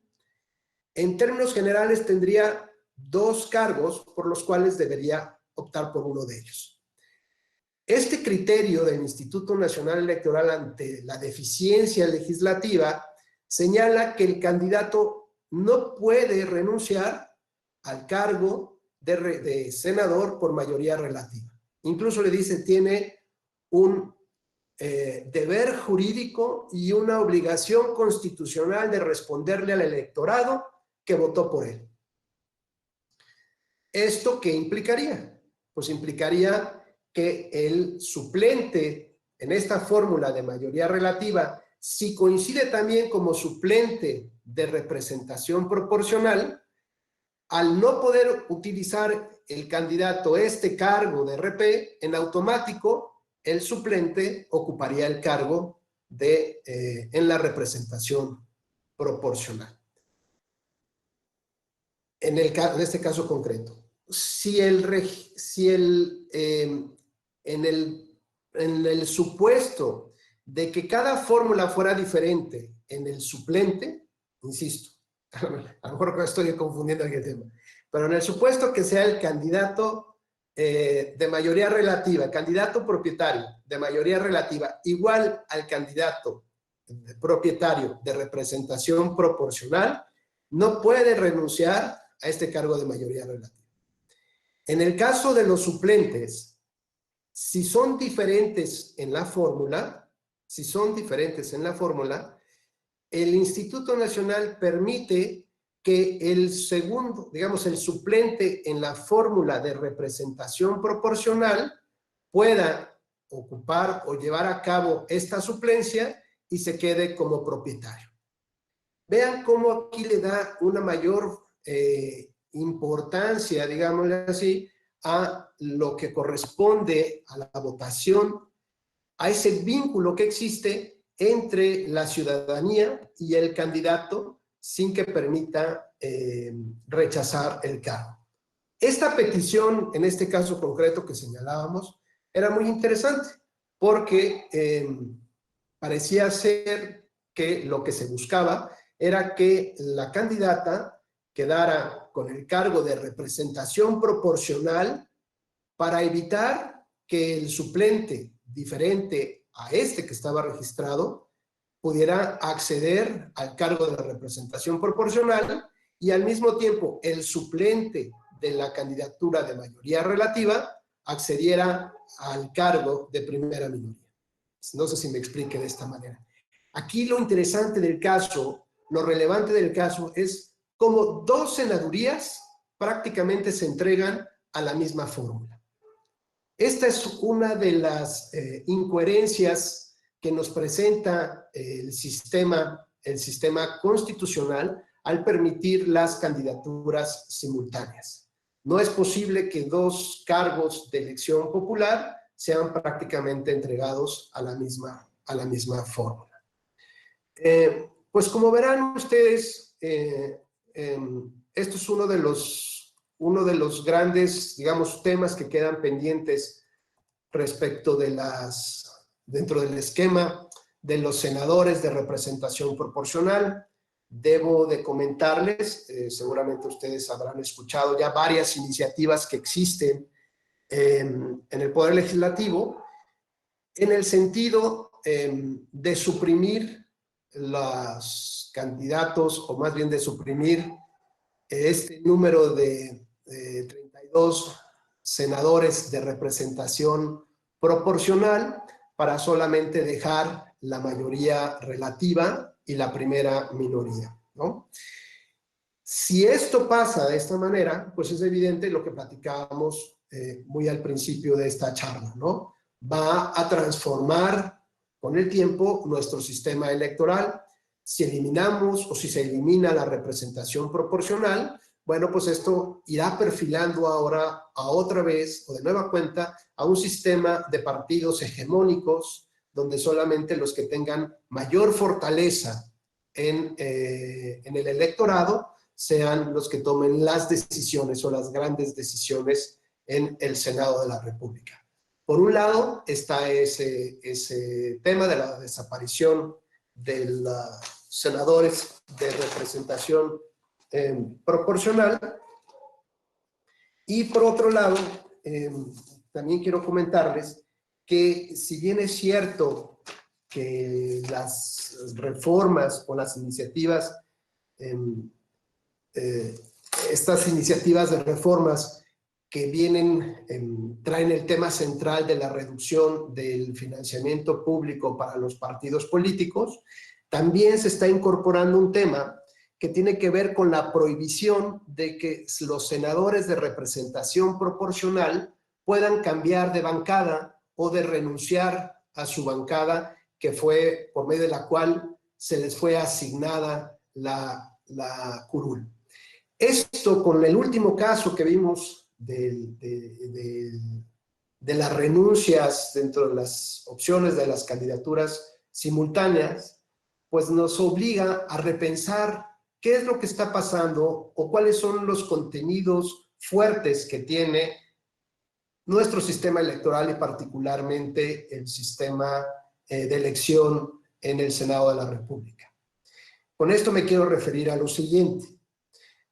en términos generales tendría 2 cargos por los cuales debería optar por uno de ellos. Este criterio del Instituto Nacional Electoral ante la deficiencia legislativa señala que el candidato no puede renunciar al cargo de senador por mayoría relativa. Incluso le dice, tiene un deber jurídico y una obligación constitucional de responderle al electorado que votó por él. ¿Esto qué implicaría? Pues implicaría que el suplente en esta fórmula de mayoría relativa, si coincide también como suplente de representación proporcional, al no poder utilizar el candidato este cargo de RP, en automático el suplente ocuparía el cargo en la representación proporcional. En este caso concreto, en el supuesto de que cada fórmula fuera diferente en el suplente, insisto, a lo mejor estoy confundiendo el tema, pero en el supuesto que sea el candidato de mayoría relativa, candidato propietario de mayoría relativa, igual al candidato propietario de representación proporcional, no puede renunciar a este cargo de mayoría relativa. En el caso de los suplentes, si son diferentes en la fórmula, el Instituto Nacional permite que el segundo, digamos, el suplente en la fórmula de representación proporcional pueda ocupar o llevar a cabo esta suplencia y se quede como propietario. Vean cómo aquí le da una mayor importancia, digámosle así, a lo que corresponde a la votación, a ese vínculo que existe entre la ciudadanía y el candidato, sin que permita rechazar el cargo. Esta petición, en este caso concreto que señalábamos, era muy interesante porque parecía ser que lo que se buscaba era que la candidata quedara con el cargo de representación proporcional para evitar que el suplente diferente a este que estaba registrado pudiera acceder al cargo de representación proporcional y al mismo tiempo el suplente de la candidatura de mayoría relativa accediera al cargo de primera minoría. No sé si me explique de esta manera. Aquí lo interesante del caso, lo relevante del caso es cómo 2 senadurías prácticamente se entregan a la misma fórmula. Esta es una de las incoherencias que nos presenta el sistema constitucional al permitir las candidaturas simultáneas. No es posible que 2 cargos de elección popular sean prácticamente entregados a la misma fórmula. Pues como verán ustedes, esto es uno de los grandes, digamos, temas que quedan pendientes respecto de dentro del esquema de los senadores de representación proporcional. debo de comentarles, seguramente ustedes habrán escuchado ya varias iniciativas que existen en el Poder Legislativo, en el sentido de suprimir los candidatos, o más bien de suprimir este número de 32 senadores de representación proporcional para solamente dejar la mayoría relativa y la primera minoría, ¿no? Si esto pasa de esta manera, pues es evidente lo que platicábamos muy al principio de esta charla, ¿no? Va a transformar con el tiempo nuestro sistema electoral. Si eliminamos o si se elimina la representación proporcional, bueno, pues esto irá perfilando ahora a otra vez o de nueva cuenta a un sistema de partidos hegemónicos donde solamente los que tengan mayor fortaleza en el electorado sean los que tomen las decisiones o las grandes decisiones en el Senado de la República. Por un lado está ese tema de la desaparición de los senadores de representación proporcional, y por otro lado, también quiero comentarles que si bien es cierto que las reformas o las iniciativas estas iniciativas de reformas que vienen, traen el tema central de la reducción del financiamiento público para los partidos políticos, también se está incorporando un tema que tiene que ver con la prohibición de que los senadores de representación proporcional puedan cambiar de bancada o de renunciar a su bancada, que fue por medio de la cual se les fue asignada la curul. Esto, con el último caso que vimos de las renuncias dentro de las opciones de las candidaturas simultáneas, pues nos obliga a repensar qué es lo que está pasando o cuáles son los contenidos fuertes que tiene nuestro sistema electoral y particularmente el sistema de elección en el Senado de la República. Con esto me quiero referir a lo siguiente.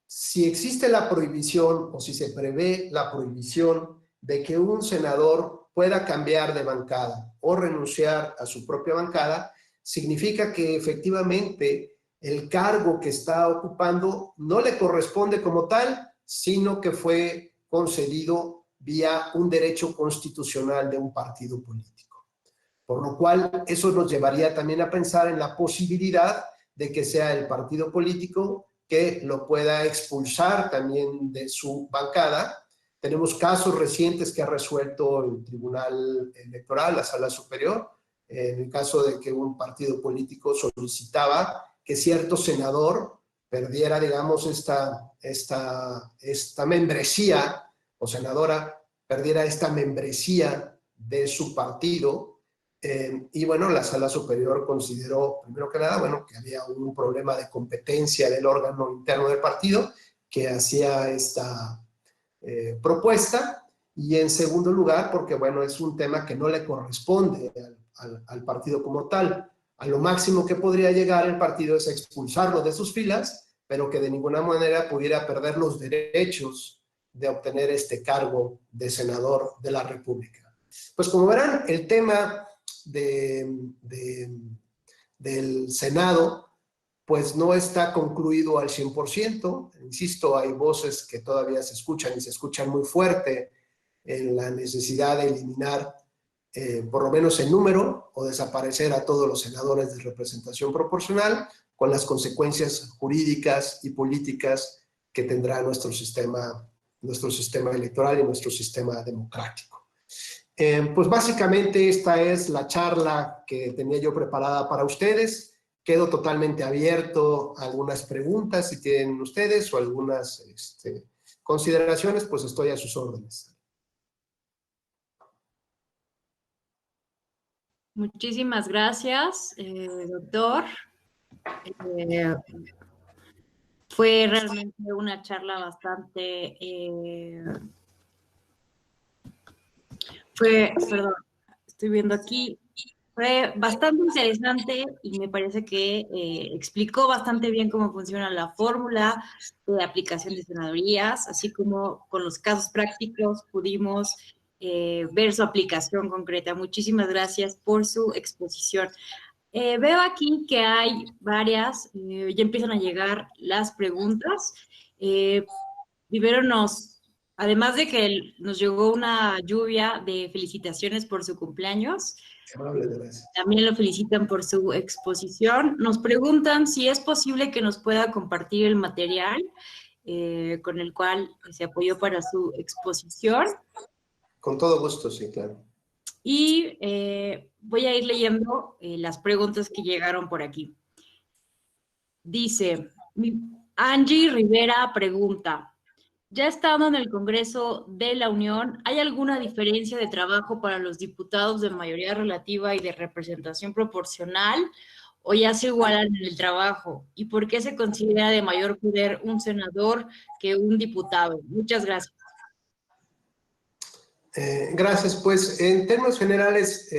Si existe la prohibición o si se prevé la prohibición de que un senador pueda cambiar de bancada o renunciar a su propia bancada, significa que efectivamente el cargo que está ocupando no le corresponde como tal, sino que fue concedido vía un derecho constitucional de un partido político. Por lo cual, eso nos llevaría también a pensar en la posibilidad de que sea el partido político que lo pueda expulsar también de su bancada. Tenemos casos recientes que ha resuelto el Tribunal Electoral, la Sala Superior, en el caso de que un partido político solicitaba que cierto senador perdiera, digamos, esta membresía, o senadora perdiera esta membresía de su partido. Y bueno, la Sala Superior consideró, primero que nada, bueno, que había un problema de competencia del órgano interno del partido que hacía esta propuesta, y en segundo lugar, porque bueno, es un tema que no le corresponde al partido como tal. A lo máximo que podría llegar el partido es expulsarlo de sus filas, pero que de ninguna manera pudiera perder los derechos de obtener este cargo de senador de la República. Pues como verán, el tema del Senado pues no está concluido al 100%. Insisto, hay voces que todavía se escuchan y se escuchan muy fuerte en la necesidad de eliminar por lo menos el número o desaparecer a todos los senadores de representación proporcional, con las consecuencias jurídicas y políticas que tendrá nuestro sistema electoral y nuestro sistema democrático. Pues básicamente esta es la charla que tenía yo preparada para ustedes. Quedo totalmente abierto a algunas preguntas si tienen ustedes o algunas consideraciones, pues estoy a sus órdenes. Muchísimas gracias, doctor. Fue realmente una charla bastante... perdón, estoy viendo aquí, Fue bastante interesante y me parece que explicó bastante bien cómo funciona la fórmula de aplicación de senadurías, así como con los casos prácticos pudimos ver su aplicación concreta. Muchísimas gracias por su exposición. Veo aquí que hay varias, ya empiezan a llegar las preguntas. Eh, Primero además de que nos llegó una lluvia de felicitaciones por su cumpleaños, Amable, gracias. también lo felicitan por su exposición. Nos preguntan si es posible que nos pueda compartir el material con el cual se apoyó para su exposición. Con todo gusto, sí, claro. Y voy a ir leyendo las preguntas que llegaron por aquí. Dice, Angie Rivera pregunta, ya estando en el Congreso de la Unión, ¿hay alguna diferencia de trabajo para los diputados de mayoría relativa y de representación proporcional? ¿O ya se igualan en el trabajo? ¿Y por qué se considera de mayor poder un senador que un diputado? Muchas gracias. Gracias. Pues en términos generales,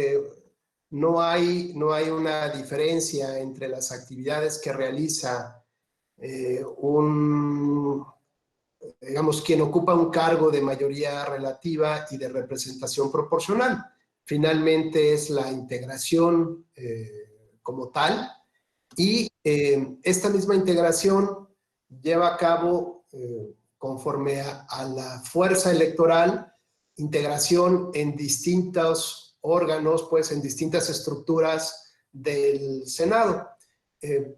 no hay una diferencia entre las actividades que realiza digamos, quien ocupa un cargo de mayoría relativa y de representación proporcional. Finalmente es la integración como tal, y esta misma integración lleva a cabo, conforme a la fuerza electoral, integración en distintos órganos, pues en distintas estructuras del Senado.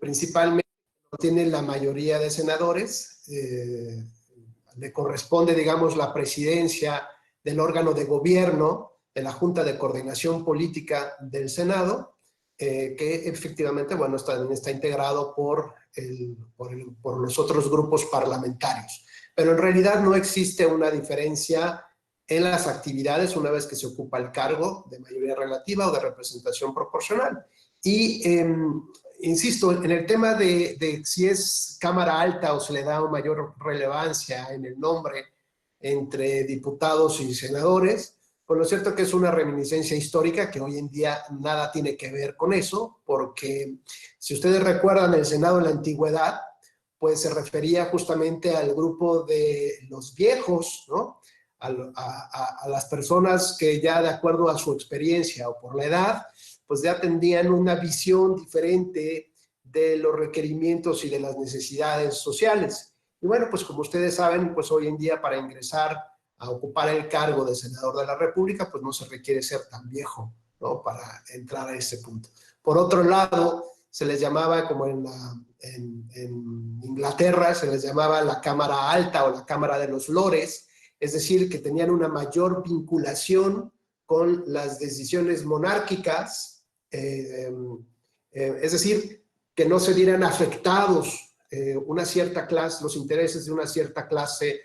Principalmente tiene la mayoría de senadores, le corresponde, digamos, la presidencia del órgano de gobierno, de la Junta de Coordinación Política del Senado, que efectivamente, bueno, también está integrado por los otros grupos parlamentarios. Pero en realidad no existe una diferencia en las actividades una vez que se ocupa el cargo de mayoría relativa o de representación proporcional. Y insisto, en el tema de si es Cámara Alta o se le da mayor relevancia en el nombre entre diputados y senadores, pues lo cierto que es una reminiscencia histórica que hoy en día nada tiene que ver con eso, porque si ustedes recuerdan el Senado en la antigüedad, pues se refería justamente al grupo de los viejos, ¿no? A las personas que ya de acuerdo a su experiencia o por la edad, pues ya tendrían una visión diferente de los requerimientos y de las necesidades sociales. Y bueno, pues como ustedes saben, pues hoy en día para ingresar a ocupar el cargo de senador de la República, pues no se requiere ser tan viejo, ¿no? Para entrar a ese punto. Por otro lado, se les llamaba, como en Inglaterra, se les llamaba la Cámara Alta o la Cámara de los Lores, es decir, que tenían una mayor vinculación con las decisiones monárquicas, es decir, que no se vieran afectados una cierta clase, los intereses de una cierta clase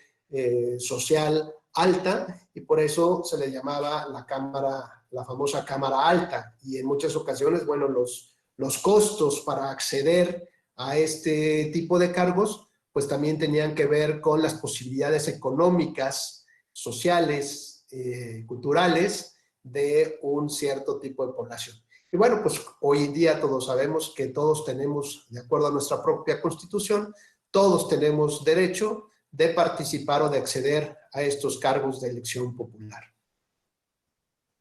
social alta, y por eso se le llamaba la famosa Cámara Alta, y en muchas ocasiones, bueno, los costos para acceder a este tipo de cargos, pues también tenían que ver con las posibilidades económicas, sociales, culturales de un cierto tipo de población. Y bueno, pues hoy en día todos sabemos que todos tenemos, de acuerdo a nuestra propia Constitución, todos tenemos derecho de participar o de acceder a estos cargos de elección popular.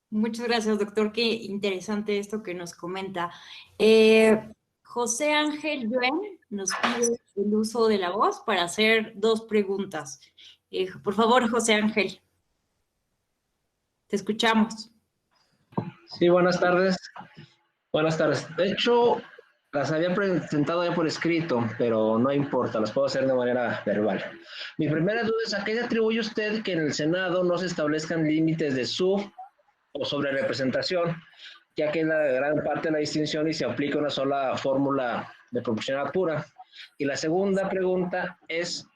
Muchas gracias, doctor. Qué interesante esto que nos comenta. José Ángel Yuen nos pide el uso de la voz para hacer 2 preguntas. Por favor, José Ángel. Te escuchamos. Sí, buenas tardes. Buenas tardes. De hecho, las había presentado ya por escrito, pero no importa, las puedo hacer de manera verbal. Mi primera duda es: ¿a qué le atribuye usted que en el Senado no se establezcan límites de sub o sobre representación, ya que es la gran parte de la distinción y se aplica una sola fórmula de proporcionalidad pura? Y la segunda pregunta es: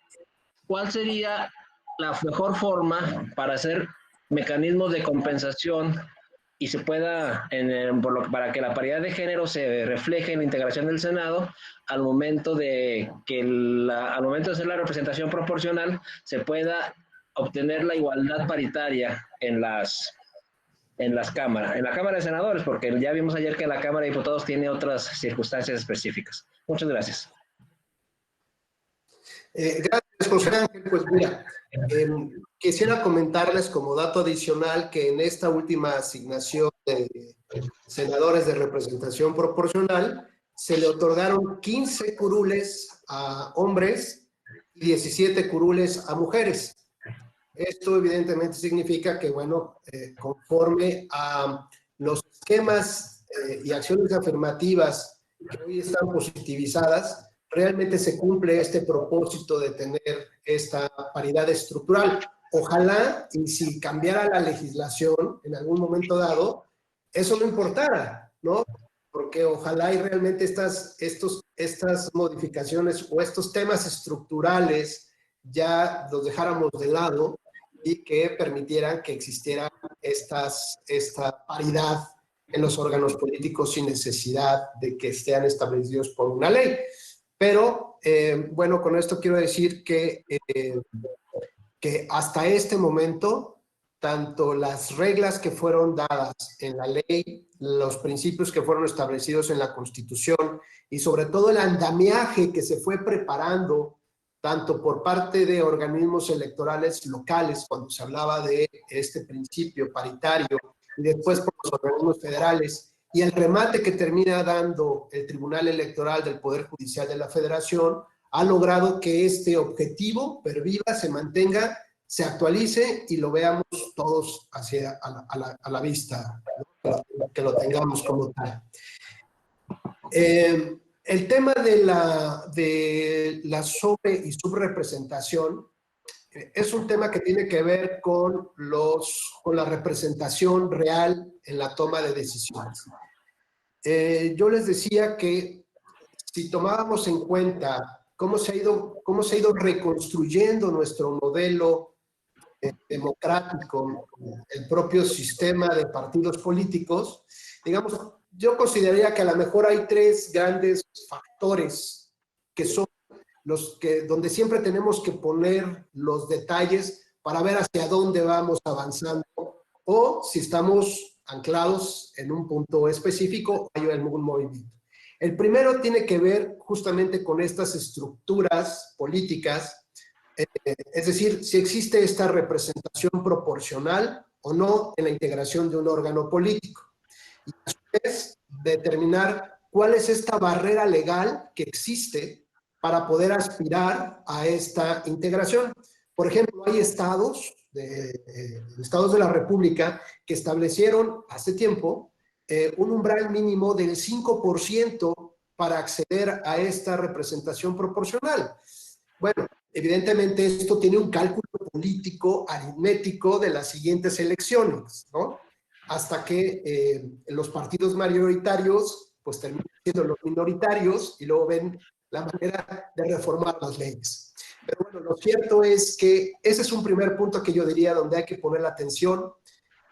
¿cuál sería la mejor forma para hacer mecanismos de compensación y se pueda, para que la paridad de género se refleje en la integración del Senado al momento de hacer la representación proporcional, se pueda obtener la igualdad paritaria en las en la Cámara de Senadores, porque ya vimos ayer que la Cámara de Diputados tiene otras circunstancias específicas. Muchas gracias. Gracias, José Ángel. Pues mira, quisiera comentarles como dato adicional que en esta última asignación de senadores de representación proporcional se le otorgaron 15 curules a hombres y 17 curules a mujeres. Esto evidentemente significa que, bueno, conforme a los esquemas y acciones afirmativas que hoy están positivizadas, realmente se cumple este propósito de tener esta paridad estructural. Ojalá, y si cambiara la legislación en algún momento dado, eso no importara, ¿no? Porque ojalá y realmente estas modificaciones o estos temas estructurales ya los dejáramos de lado y que permitieran que existiera esta paridad en los órganos políticos sin necesidad de que estén establecidos por una ley. Pero, bueno, con esto quiero decir que hasta este momento, tanto las reglas que fueron dadas en la ley, los principios que fueron establecidos en la Constitución y sobre todo el andamiaje que se fue preparando tanto por parte de organismos electorales locales, cuando se hablaba de este principio paritario, y después por los organismos federales, y el remate que termina dando el Tribunal Electoral del Poder Judicial de la Federación, ha logrado que este objetivo perviva, se mantenga, se actualice y lo veamos todos hacia a la vista, ¿no? Que lo tengamos como tal. El tema de la sobre y subrepresentación es un tema que tiene que ver con la representación real en la toma de decisiones. Yo les decía que si tomábamos en cuenta cómo se ha ido reconstruyendo nuestro modelo democrático, el propio sistema de partidos políticos, digamos, yo consideraría que a lo mejor hay tres grandes factores que son donde siempre tenemos que poner los detalles para ver hacia dónde vamos avanzando o si estamos anclados en un punto específico o hay algún movimiento. El primero tiene que ver justamente con estas estructuras políticas, es decir, si existe esta representación proporcional o no en la integración de un órgano político. Y a su vez, determinar cuál es esta barrera legal que existe para poder aspirar a esta integración. Por ejemplo, hay estados de la República que establecieron hace tiempo un umbral mínimo del 5% para acceder a esta representación proporcional. Bueno, evidentemente esto tiene un cálculo político, aritmético de las siguientes elecciones, ¿no? Hasta que los partidos mayoritarios pues terminan siendo los minoritarios y luego ven la manera de reformar las leyes. Pero bueno, lo cierto es que ese es un primer punto que yo diría donde hay que poner la atención.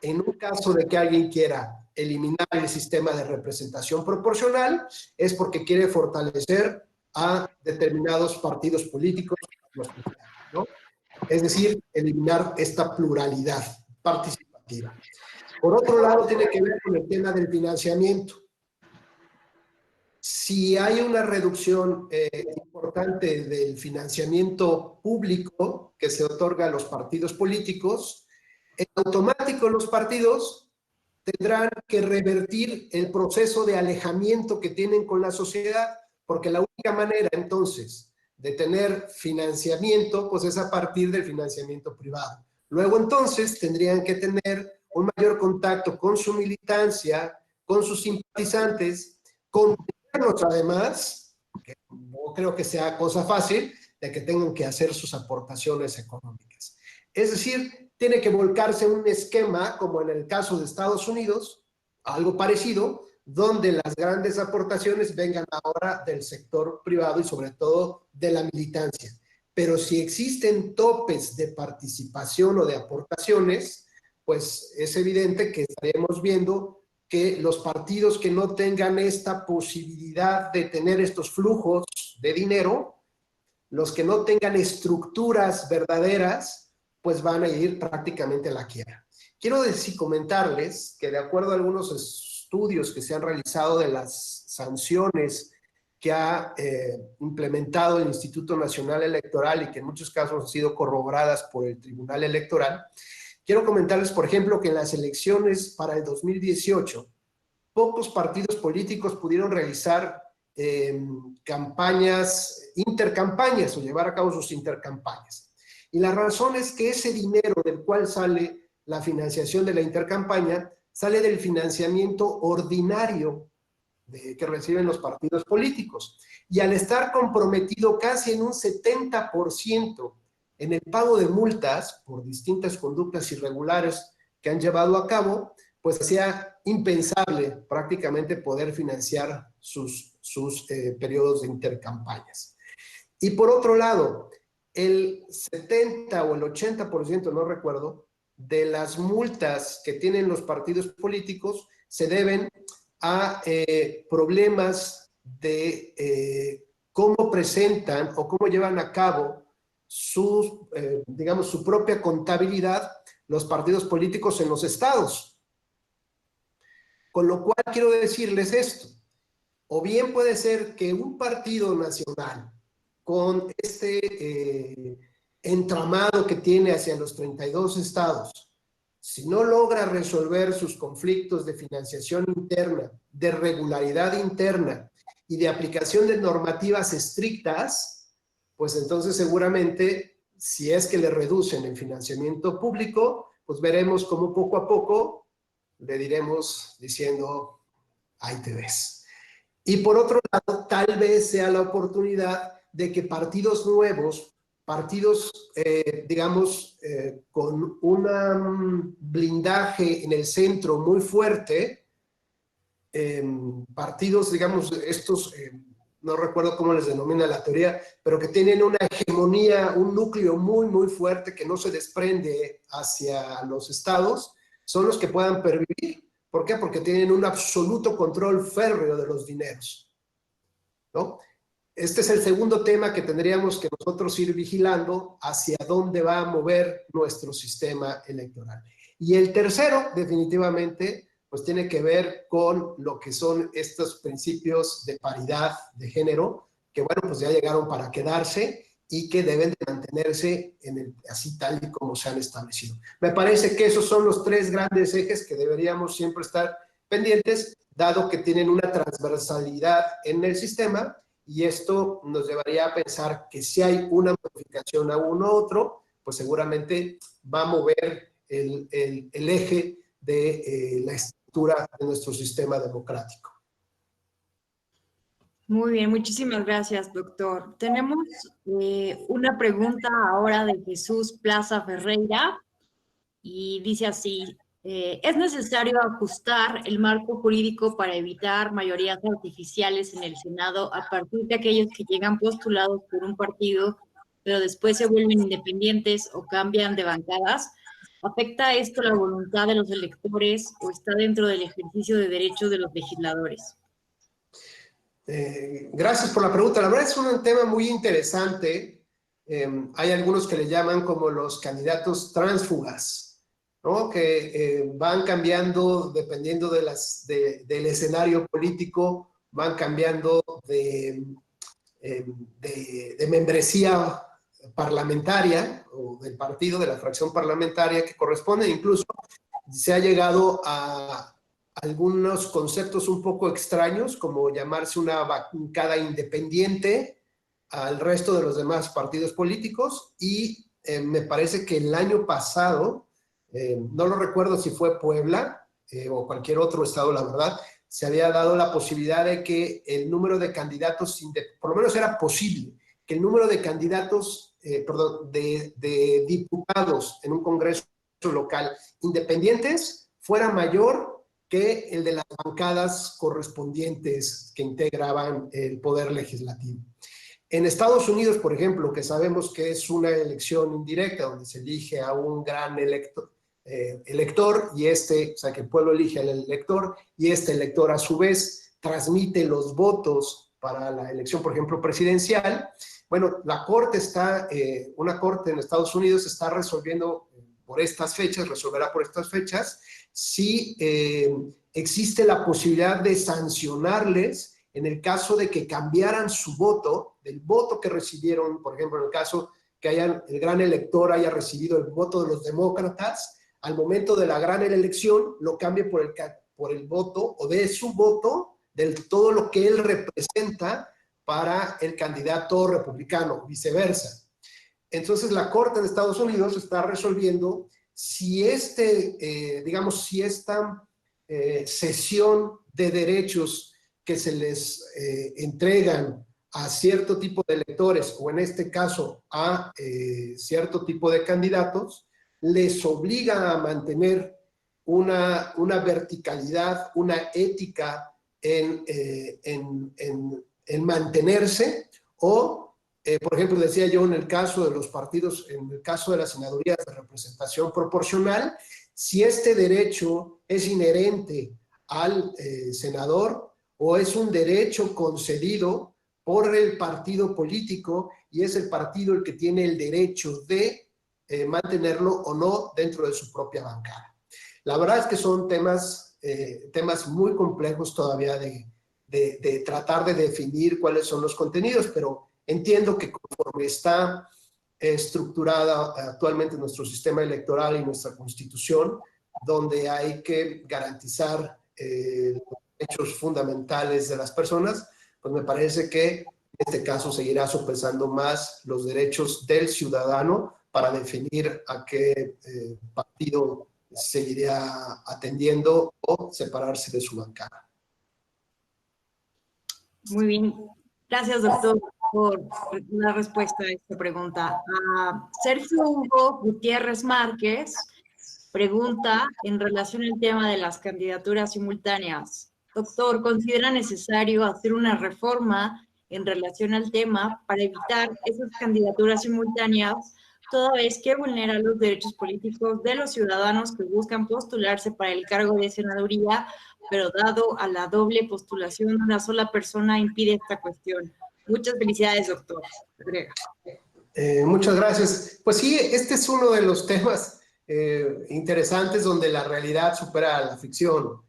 En un caso de que alguien quiera eliminar el sistema de representación proporcional, es porque quiere fortalecer a determinados partidos políticos, ¿no? Es decir, eliminar esta pluralidad participativa. Por otro lado, tiene que ver con el tema del financiamiento. Si hay una reducción importante del financiamiento público que se otorga a los partidos políticos, en automático los partidos tendrán que revertir el proceso de alejamiento que tienen con la sociedad, porque la única manera entonces de tener financiamiento pues es a partir del financiamiento privado. Luego entonces tendrían que tener un mayor contacto con su militancia, con sus simpatizantes, con además, que no creo que sea cosa fácil, de que tengan que hacer sus aportaciones económicas. Es decir, tiene que volcarse un esquema, como en el caso de Estados Unidos, algo parecido, donde las grandes aportaciones vengan ahora del sector privado y sobre todo de la militancia. Pero si existen topes de participación o de aportaciones, pues es evidente que estaremos viendo que los partidos que no tengan esta posibilidad de tener estos flujos de dinero, los que no tengan estructuras verdaderas, pues van a ir prácticamente a la quiebra. quiero decir, comentarles que de acuerdo a algunos estudios que se han realizado de las sanciones que ha implementado el Instituto Nacional Electoral y que en muchos casos han sido corroboradas por el Tribunal Electoral, quiero comentarles, por ejemplo, que en las elecciones para el 2018, pocos partidos políticos pudieron realizar intercampañas o llevar a cabo sus intercampañas. Y la razón es que ese dinero del cual sale la financiación de la intercampaña sale del financiamiento ordinario que reciben los partidos políticos. Y al estar comprometido casi en un 70% en el pago de multas por distintas conductas irregulares que han llevado a cabo, pues hacía impensable prácticamente poder financiar sus periodos de intercampañas. Y por otro lado, el 70 o el 80%, no recuerdo, de las multas que tienen los partidos políticos se deben a problemas de cómo presentan o cómo llevan a cabo digamos, su propia contabilidad los partidos políticos en los estados. Con lo cual quiero decirles esto, o bien puede ser que un partido nacional con este entramado que tiene hacia los 32 estados, si no logra resolver sus conflictos de financiación interna, de regularidad interna y de aplicación de normativas estrictas, pues entonces seguramente, si es que le reducen el financiamiento público, pues veremos cómo poco a poco le diremos diciendo, ahí te ves. Y por otro lado, tal vez sea la oportunidad de que partidos nuevos, partidos, digamos, con un blindaje en el centro muy fuerte, partidos, digamos, estos, no recuerdo cómo les denomina la teoría, pero que tienen una hegemonía, un núcleo muy, muy fuerte que no se desprende hacia los estados, son los que puedan pervivir. ¿Por qué? Porque tienen un absoluto control férreo de los dineros, ¿no? Este es el segundo tema que tendríamos que nosotros ir vigilando hacia dónde va a mover nuestro sistema electoral. Y el tercero, definitivamente, pues tiene que ver con lo que son estos principios de paridad de género, que bueno, pues ya llegaron para quedarse y que deben de mantenerse así tal y como se han establecido. Me parece que esos son los tres grandes ejes que deberíamos siempre estar pendientes, dado que tienen una transversalidad en el sistema, y esto nos llevaría a pensar que si hay una modificación a uno u otro, pues seguramente va a mover el eje de la estructura de nuestro sistema democrático. Muy bien, muchísimas gracias, doctor. Tenemos una pregunta ahora de Jesús Plaza Ferreira y dice así, ¿es necesario ajustar el marco jurídico para evitar mayorías artificiales en el Senado a partir de aquellos que llegan postulados por un partido, pero después se vuelven independientes o cambian de bancadas? ¿Afecta esto la voluntad de los electores o está dentro del ejercicio de derechos de los legisladores? Gracias por la pregunta. La verdad es un tema muy interesante. Hay algunos que le llaman como los candidatos tránsfugas, ¿no? Que van cambiando dependiendo del escenario político, van cambiando de membresía parlamentaria o del partido, de la fracción parlamentaria que corresponde. Incluso se ha llegado a algunos conceptos un poco extraños, como llamarse una bancada independiente al resto de los demás partidos políticos, y me parece que el año pasado, no lo recuerdo si fue Puebla o cualquier otro estado, la verdad, se había dado la posibilidad de que el número de candidatos, por lo menos era posible, que el número de candidatos, de diputados en un congreso local independientes fuera mayor que el de las bancadas correspondientes que integraban el poder legislativo. En Estados Unidos, por ejemplo, que sabemos que es una elección indirecta donde se elige a un gran elector, y o sea, que el pueblo elige al elector y este elector a su vez transmite los votos para la elección, por ejemplo, presidencial. Bueno, la corte una corte en Estados Unidos está resolviendo por estas fechas, resolverá por estas fechas, si existe la posibilidad de sancionarles en el caso de que cambiaran su voto, del voto que recibieron, por ejemplo, en el caso que el gran elector haya recibido el voto de los demócratas, al momento de la gran elección lo cambie por el voto, o de su voto, de todo lo que él representa para el candidato republicano, viceversa. Entonces la Corte de Estados Unidos está resolviendo si si esta cesión de derechos que se les entregan a cierto tipo de electores, o en este caso a cierto tipo de candidatos, les obliga a mantener una verticalidad, una ética en mantenerse, o, por ejemplo, decía yo, en el caso de los partidos, en el caso de las senadurías de representación proporcional, si este derecho es inherente al senador o es un derecho concedido por el partido político y es el partido el que tiene el derecho de mantenerlo o no dentro de su propia bancada. La verdad es que son temas muy complejos todavía de tratar de definir cuáles son los contenidos, pero entiendo que conforme está estructurada actualmente nuestro sistema electoral y nuestra Constitución, donde hay que garantizar los derechos fundamentales de las personas, pues me parece que en este caso seguirá sopesando más los derechos del ciudadano para definir a qué partido seguiría atendiendo o separarse de su bancada. Muy bien. Gracias, doctor, por la respuesta a esta pregunta. Sergio Hugo Gutiérrez Márquez pregunta en relación al tema de las candidaturas simultáneas. Doctor, ¿considera necesario hacer una reforma en relación al tema para evitar esas candidaturas simultáneas, toda vez que vulnera los derechos políticos de los ciudadanos que buscan postularse para el cargo de senaduría, pero dado a la doble postulación de una sola persona impide esta cuestión? Muchas felicidades, doctor. Muchas gracias. Pues sí, este es uno de los temas interesantes donde la realidad supera a la ficción.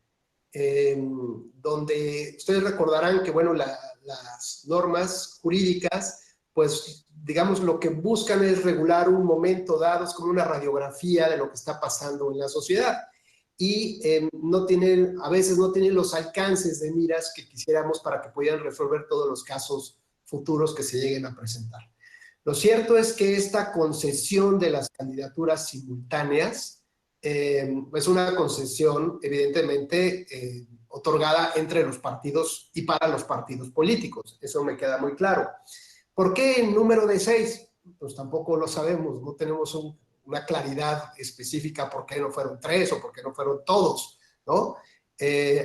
Donde ustedes recordarán que, bueno, las normas jurídicas, pues, digamos, lo que buscan es regular un momento dado, es como una radiografía de lo que está pasando en la sociedad. Y a veces no tienen los alcances de miras que quisiéramos para que pudieran resolver todos los casos futuros que se lleguen a presentar. Lo cierto es que esta concesión de las candidaturas simultáneas es una concesión evidentemente otorgada entre los partidos y para los partidos políticos. Eso me queda muy claro. ¿Por qué el número de 6? Pues tampoco lo sabemos, no tenemos una claridad específica por qué no fueron 3 o por qué no fueron todos, ¿no?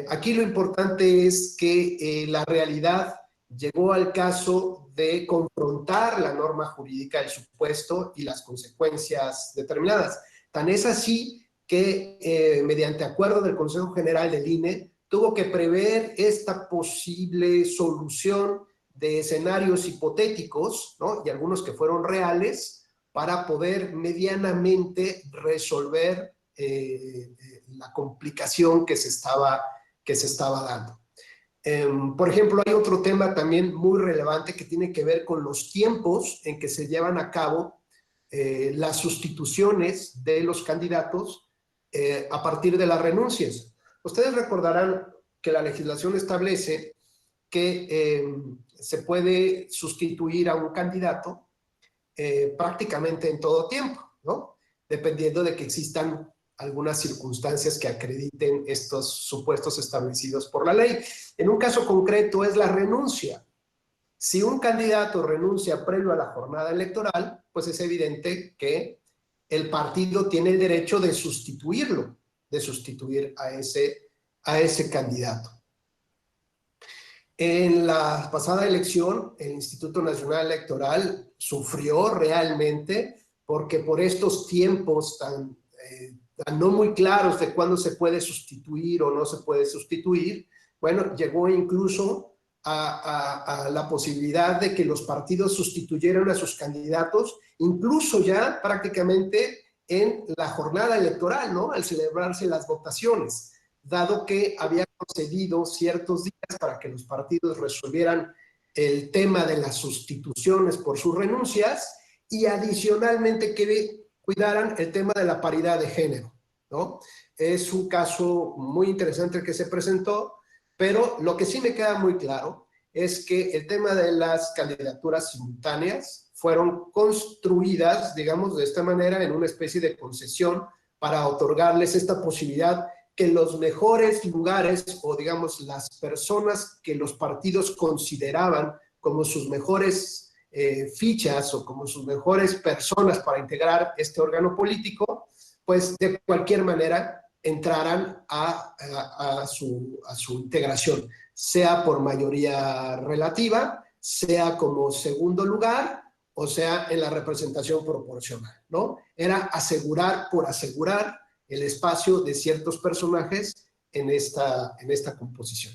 Aquí lo importante es que la realidad llegó al caso de confrontar la norma jurídica, el supuesto y las consecuencias determinadas. Tan es así que mediante acuerdo del Consejo General del INE tuvo que prever esta posible solución de escenarios hipotéticos, ¿no? Y algunos que fueron reales, para poder medianamente resolver la complicación que se estaba dando. Por ejemplo, hay otro tema también muy relevante que tiene que ver con los tiempos en que se llevan a cabo las sustituciones de los candidatos a partir de las renuncias. Ustedes recordarán que la legislación establece que se puede sustituir a un candidato prácticamente en todo tiempo, ¿no? Dependiendo de que existan algunas circunstancias que acrediten estos supuestos establecidos por la ley. En un caso concreto es la renuncia. Si un candidato renuncia previo a la jornada electoral, pues es evidente que el partido tiene el derecho de sustituirlo, de sustituir a ese candidato. En la pasada elección, el Instituto Nacional Electoral sufrió realmente porque por estos tiempos tan no muy claros de cuándo se puede sustituir o no se puede sustituir, bueno, llegó incluso a la posibilidad de que los partidos sustituyeran a sus candidatos, incluso ya prácticamente en la jornada electoral, ¿no? Al celebrarse las votaciones, dado que había concedido ciertos días para que los partidos resolvieran el tema de las sustituciones por sus renuncias y adicionalmente que cuidaran el tema de la paridad de género, ¿no? Es un caso muy interesante que se presentó, pero lo que sí me queda muy claro es que el tema de las candidaturas simultáneas fueron construidas, digamos, de esta manera en una especie de concesión para otorgarles esta posibilidad que los mejores lugares o, digamos, las personas que los partidos consideraban como sus mejores fichas o como sus mejores personas para integrar este órgano político, pues de cualquier manera entraran a su integración, sea por mayoría relativa, sea como segundo lugar, o sea en la representación proporcional, ¿no? Era asegurar por asegurar el espacio de ciertos personajes en esta composición.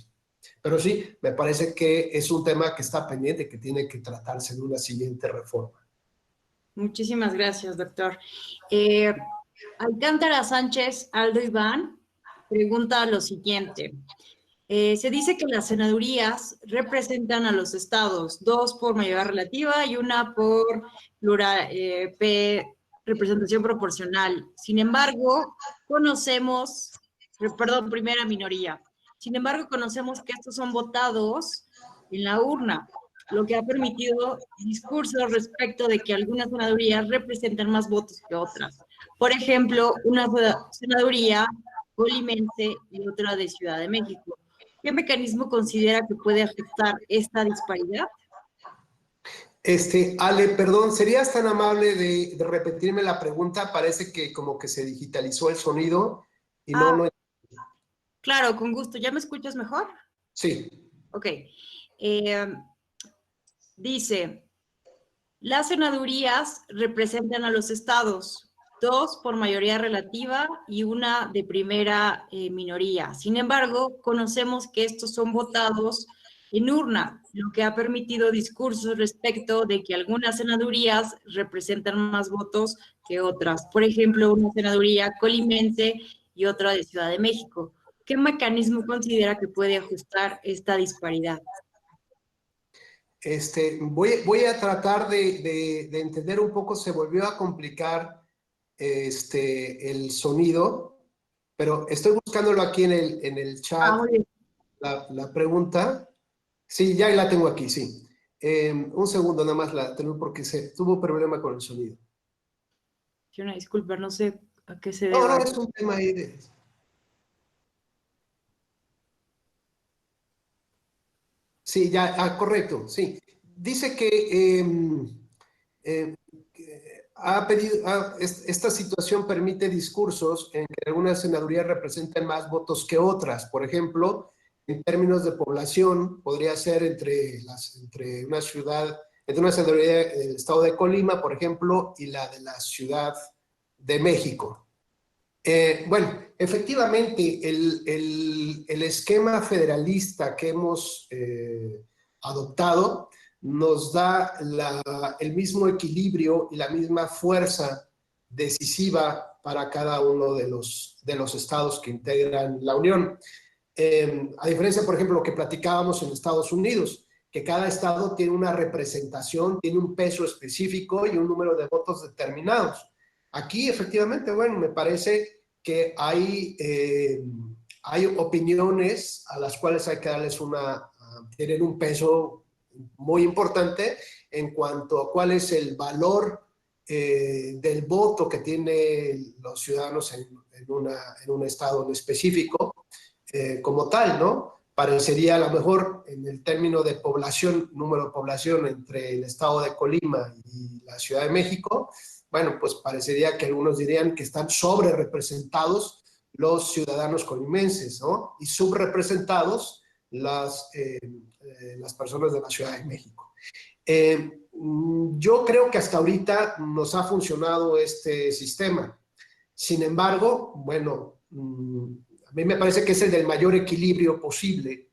Pero sí, me parece que es un tema que está pendiente, que tiene que tratarse en una siguiente reforma. Muchísimas gracias, doctor. Alcántara Sánchez Aldo Iván pregunta lo siguiente. Se dice que las senadurías representan a los estados, 2 por mayoría relativa y 1 por representación proporcional. Sin embargo, primera minoría. Sin embargo, conocemos que estos son votados en la urna, lo que ha permitido discursos respecto de que algunas senadurías representan más votos que otras. Por ejemplo, una senaduría colimense y otra de Ciudad de México. ¿Qué mecanismo considera que puede afectar esta disparidad? Ale, perdón, ¿serías tan amable de repetirme la pregunta? Parece que como que se digitalizó el sonido y no... Claro, con gusto. ¿Ya me escuchas mejor? Sí. Ok. Dice, las senadurías representan a los estados, 2 por mayoría relativa y 1 de primera minoría. Sin embargo, conocemos que estos son votados en urna, lo que ha permitido discursos respecto de que algunas senadurías representan más votos que otras. Por ejemplo, una senaduría colimense y otra de Ciudad de México. ¿Qué mecanismo considera que puede ajustar esta disparidad? Voy a tratar de entender un poco, se volvió a complicar el sonido, pero estoy buscándolo aquí en el chat, la pregunta. Sí, ya la tengo aquí, sí. Un segundo nada más la tengo porque se tuvo problema con el sonido. Una disculpa, no sé a qué se debe. No, es un tema ahí de... Sí, ya, correcto, sí. Dice que esta situación permite discursos en que algunas senadurías representan más votos que otras. Por ejemplo, en términos de población, podría ser entre una senaduría del estado de Colima, por ejemplo, y la de la Ciudad de México. Bueno, efectivamente, el esquema federalista que hemos adoptado nos da el mismo equilibrio y la misma fuerza decisiva para cada uno de los estados que integran la Unión. A diferencia, por ejemplo, lo que platicábamos en Estados Unidos, que cada estado tiene una representación, tiene un peso específico y un número de votos determinados. Aquí, efectivamente, bueno, me parece que hay opiniones a las cuales hay que darles tienen un peso muy importante en cuanto a cuál es el valor del voto que tienen los ciudadanos en un estado en específico como tal, ¿no? Parecería a lo mejor en el término de población, número de población entre el estado de Colima y la Ciudad de México, bueno, pues parecería que algunos dirían que están sobre representados los ciudadanos colimenses, ¿no? Y subrepresentados las personas de la Ciudad de México. Yo creo que hasta ahorita nos ha funcionado este sistema. Sin embargo, bueno, a mí me parece que es el del mayor equilibrio posible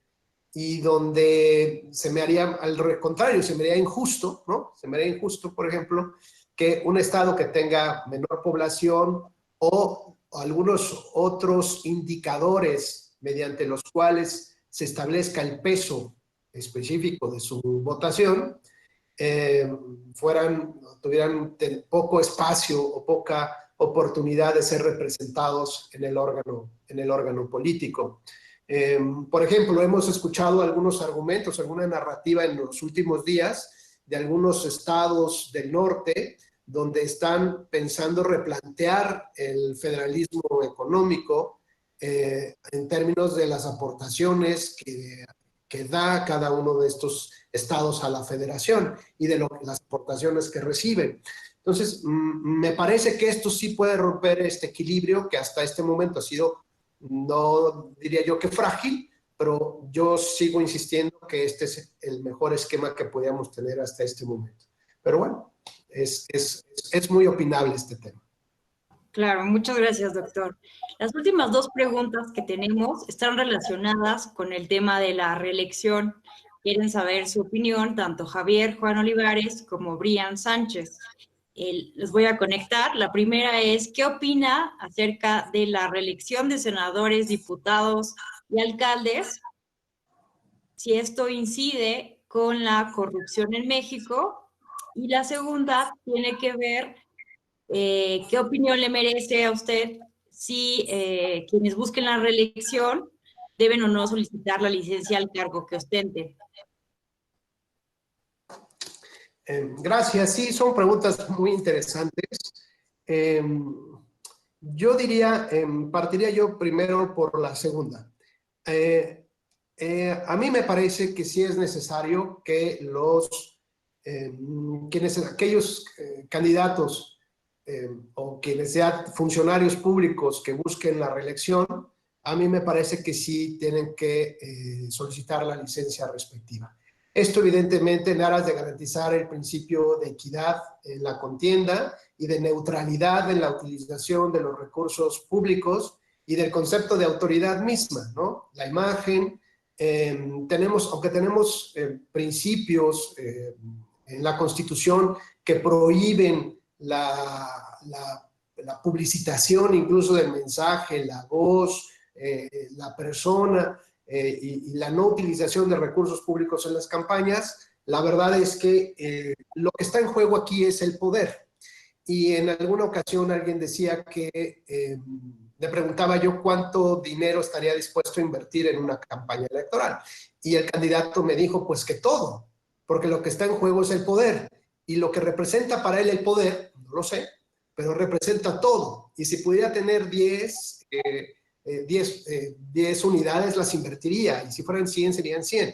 y donde se me haría, al contrario, se me haría injusto, ¿no? Se me haría injusto, por ejemplo, que un estado que tenga menor población o algunos otros indicadores mediante los cuales se establezca el peso específico de su votación, tuvieran poco espacio o poca oportunidad de ser representados en el órgano político. Por ejemplo, hemos escuchado algunos argumentos, alguna narrativa en los últimos días de algunos estados del norte donde están pensando replantear el federalismo económico en términos de las aportaciones que da cada uno de estos estados a la federación y de las aportaciones que reciben. Entonces, me parece que esto sí puede romper este equilibrio que hasta este momento ha sido, no diría yo que frágil, pero yo sigo insistiendo que este es el mejor esquema que podíamos tener hasta este momento. Pero bueno, es muy opinable este tema. Claro, muchas gracias, doctor. Las últimas dos preguntas que tenemos están relacionadas con el tema de la reelección. Quieren saber su opinión, tanto Javier Juan Olivares como Brian Sánchez. Les voy a conectar. La primera es, ¿qué opina acerca de la reelección de senadores, diputados y alcaldes? Si esto incide con la corrupción en México. Y la segunda tiene que ver, ¿qué opinión le merece a usted si quienes busquen la reelección deben o no solicitar la licencia al cargo que ostenten? Gracias. Sí, son preguntas muy interesantes. Yo diría, partiría yo primero por la segunda. A mí me parece que sí es necesario que aquellos candidatos o quienes sean funcionarios públicos que busquen la reelección, a mí me parece que sí tienen que solicitar la licencia respectiva. Esto evidentemente en aras de garantizar el principio de equidad en la contienda y de neutralidad en la utilización de los recursos públicos y del concepto de autoridad misma, ¿no? La imagen, aunque tenemos principios en la Constitución que prohíben la publicitación incluso del mensaje, la voz, la persona, y la no utilización de recursos públicos en las campañas, la verdad es que lo que está en juego aquí es el poder. Y en alguna ocasión alguien decía que, le preguntaba yo cuánto dinero estaría dispuesto a invertir en una campaña electoral. Y el candidato me dijo, pues que todo, porque lo que está en juego es el poder. Y lo que representa para él el poder, no lo sé, pero representa todo. Y si pudiera tener 10 unidades las invertiría, y si fueran 100 serían 100.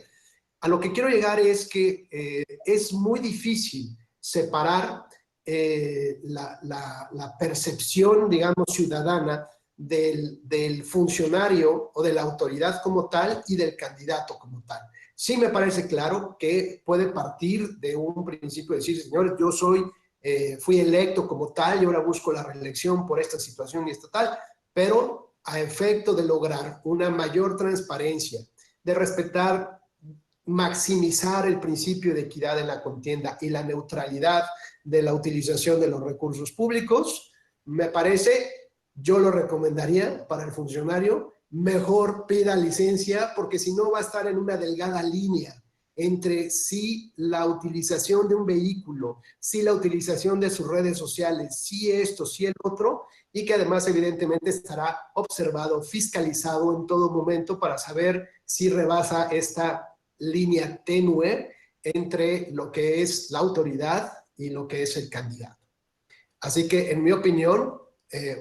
A lo que quiero llegar es que es muy difícil separar la percepción, digamos, ciudadana del funcionario o de la autoridad como tal y del candidato como tal. Sí me parece claro que puede partir de un principio de decir, señores, yo fui electo como tal y ahora busco la reelección por esta situación y esta tal, pero a efecto de lograr una mayor transparencia, de respetar, maximizar el principio de equidad en la contienda y la neutralidad de la utilización de los recursos públicos, me parece, yo lo recomendaría para el funcionario, mejor pida licencia, porque si no va a estar en una delgada línea entre sí la utilización de un vehículo, sí la utilización de sus redes sociales, sí esto, sí el otro, y que además evidentemente estará observado, fiscalizado en todo momento para saber si rebasa esta línea tenue entre lo que es la autoridad y lo que es el candidato. Así que en mi opinión,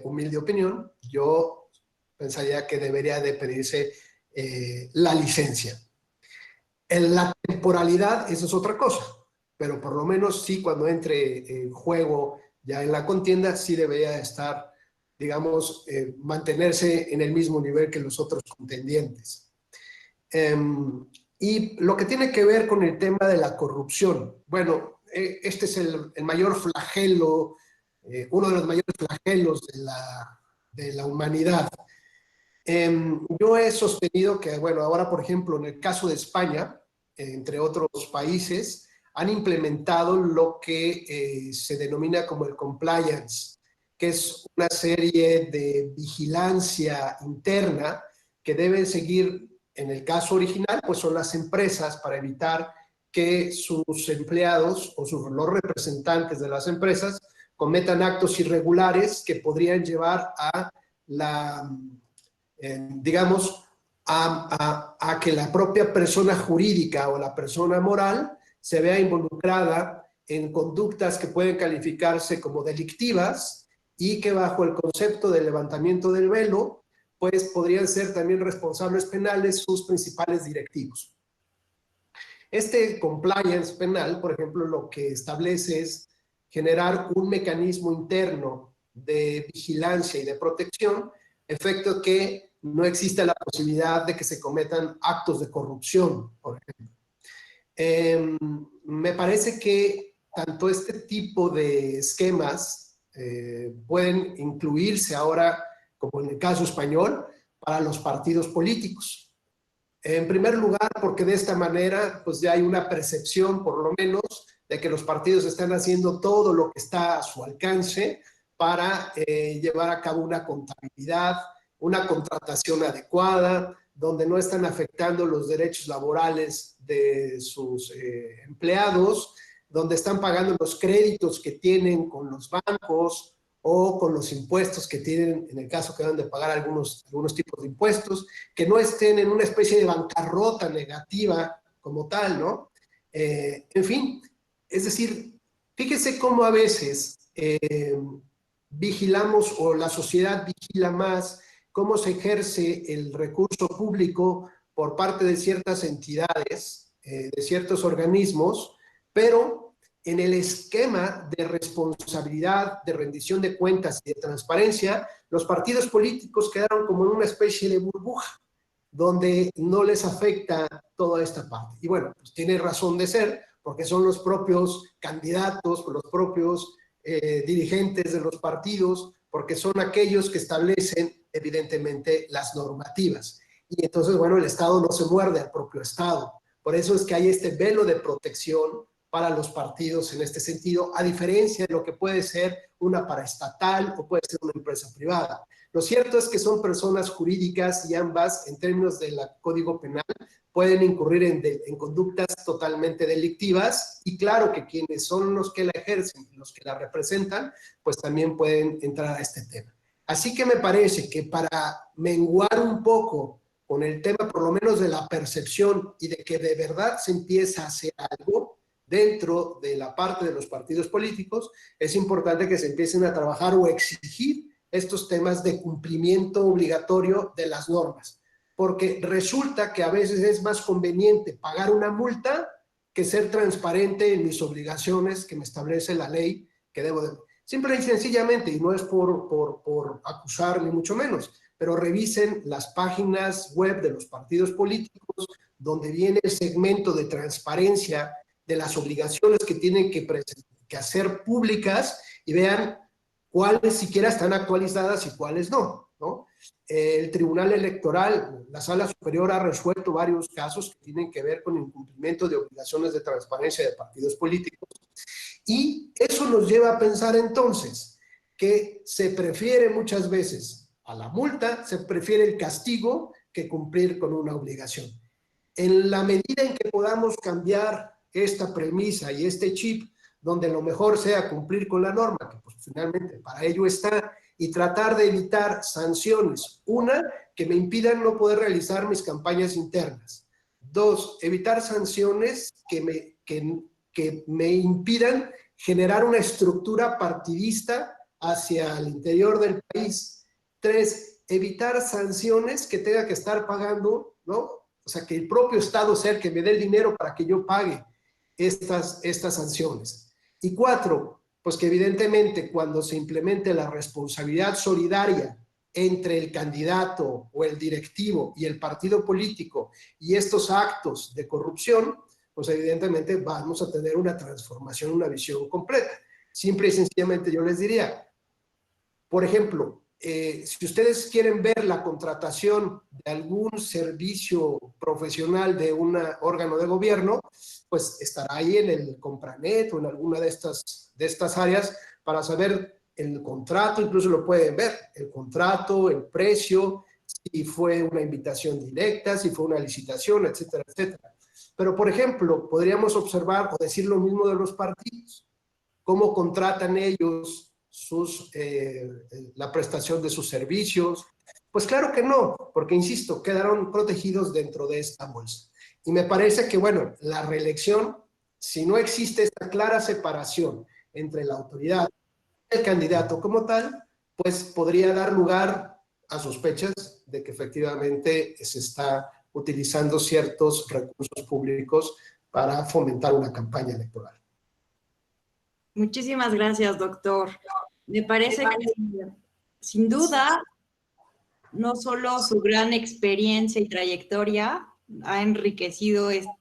humilde opinión, yo pensaría que debería de pedirse la licencia. En la temporalidad, eso es otra cosa, pero por lo menos sí cuando entre en juego ya en la contienda, sí debería estar, digamos, mantenerse en el mismo nivel que los otros contendientes. Y lo que tiene que ver con el tema de la corrupción, bueno, este es el mayor flagelo, uno de los mayores flagelos de la humanidad. Yo he sostenido que, bueno, ahora, por ejemplo, en el caso de España, entre otros países, han implementado lo que se denomina como el compliance, que es una serie de vigilancia interna que deben seguir, en el caso original, pues son las empresas, para evitar que sus empleados o los representantes de las empresas cometan actos irregulares que podrían llevar a digamos, a que la propia persona jurídica o la persona moral se vea involucrada en conductas que pueden calificarse como delictivas y que bajo el concepto de levantamiento del velo, pues podrían ser también responsables penales sus principales directivos. Este compliance penal, por ejemplo, lo que establece es generar un mecanismo interno de vigilancia y de protección, efecto que no existe la posibilidad de que se cometan actos de corrupción, por ejemplo. Me parece que tanto este tipo de esquemas pueden incluirse ahora, como en el caso español, para los partidos políticos. En primer lugar, porque de esta manera pues ya hay una percepción, por lo menos, de que los partidos están haciendo todo lo que está a su alcance para llevar a cabo una contabilidad, una contratación adecuada, donde no están afectando los derechos laborales de sus empleados, donde están pagando los créditos que tienen con los bancos o con los impuestos que tienen, en el caso que deben de pagar algunos tipos de impuestos, que no estén en una especie de bancarrota negativa como tal, ¿no? En fin, es decir, fíjese cómo a veces vigilamos, o la sociedad vigila más, cómo se ejerce el recurso público por parte de ciertas entidades, de ciertos organismos, pero en el esquema de responsabilidad, de rendición de cuentas y de transparencia, los partidos políticos quedaron como en una especie de burbuja, donde no les afecta toda esta parte. Y bueno, pues tiene razón de ser, porque son los propios candidatos, los propios dirigentes de los partidos, porque son aquellos que establecen evidentemente las normativas. Y entonces, bueno, el Estado no se muerde al propio Estado. Por eso es que hay este velo de protección para los partidos en este sentido, a diferencia de lo que puede ser una paraestatal o puede ser una empresa privada. Lo cierto es que son personas jurídicas y ambas, en términos del Código Penal, pueden incurrir en conductas totalmente delictivas, y claro que quienes son los que la ejercen, los que la representan, pues también pueden entrar a este tema. Así que me parece que para menguar un poco con el tema, por lo menos de la percepción y de que de verdad se empieza a hacer algo dentro de la parte de los partidos políticos, es importante que se empiecen a trabajar o exigir estos temas de cumplimiento obligatorio de las normas, porque resulta que a veces es más conveniente pagar una multa que ser transparente en mis obligaciones que me establece la ley que debo de... Simple y sencillamente, y no es por acusar ni mucho menos, pero revisen las páginas web de los partidos políticos donde viene el segmento de transparencia de las obligaciones que tienen que hacer públicas, y vean cuáles siquiera están actualizadas y cuáles no, ¿no? El Tribunal Electoral, la Sala Superior, ha resuelto varios casos que tienen que ver con incumplimiento de obligaciones de transparencia de partidos políticos, y eso nos lleva a pensar entonces que se prefiere muchas veces a la multa, se prefiere el castigo que cumplir con una obligación. En la medida en que podamos cambiar esta premisa y este chip, donde lo mejor sea cumplir con la norma, que pues finalmente para ello está, y tratar de evitar sanciones. Una, que me impidan no poder realizar mis campañas internas. Dos, evitar sanciones que me impidan generar una estructura partidista hacia el interior del país. Tres, evitar sanciones que tenga que estar pagando, ¿no? O sea, que el propio Estado sea el que me dé el dinero para que yo pague estas sanciones. Y cuatro, pues que evidentemente cuando se implemente la responsabilidad solidaria entre el candidato o el directivo y el partido político y estos actos de corrupción, pues evidentemente vamos a tener una transformación, una visión completa. Simple y sencillamente yo les diría, por ejemplo, si ustedes quieren ver la contratación de algún servicio profesional de un órgano de gobierno, pues estará ahí en el Compranet o en alguna de estas áreas para saber el contrato, incluso lo pueden ver, el contrato, el precio, si fue una invitación directa, si fue una licitación, etcétera, etcétera. Pero, por ejemplo, podríamos observar o decir lo mismo de los partidos. ¿Cómo contratan ellos la prestación de sus servicios? Pues claro que no, porque, insisto, quedaron protegidos dentro de esta bolsa. Y me parece que, bueno, la reelección, si no existe esta clara separación entre la autoridad y el candidato como tal, pues podría dar lugar a sospechas de que efectivamente se está utilizando ciertos recursos públicos para fomentar una campaña electoral. Muchísimas gracias, doctor. Me parece que, sin duda, no solo su gran experiencia y trayectoria ha enriquecido este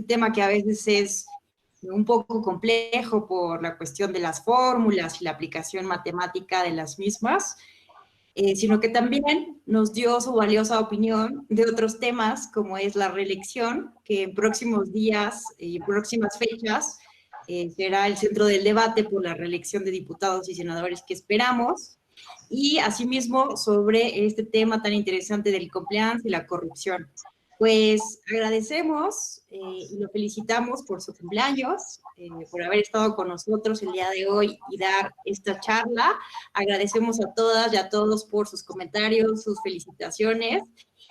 tema que a veces es un poco complejo por la cuestión de las fórmulas y la aplicación matemática de las mismas, sino que también nos dio su valiosa opinión de otros temas, como es la reelección, que en próximos días y próximas fechas será el centro del debate por la reelección de diputados y senadores que esperamos, y asimismo sobre este tema tan interesante del compliance y la corrupción. Pues agradecemos y lo felicitamos por su cumpleaños, por haber estado con nosotros el día de hoy y dar esta charla. Agradecemos a todas y a todos por sus comentarios, sus felicitaciones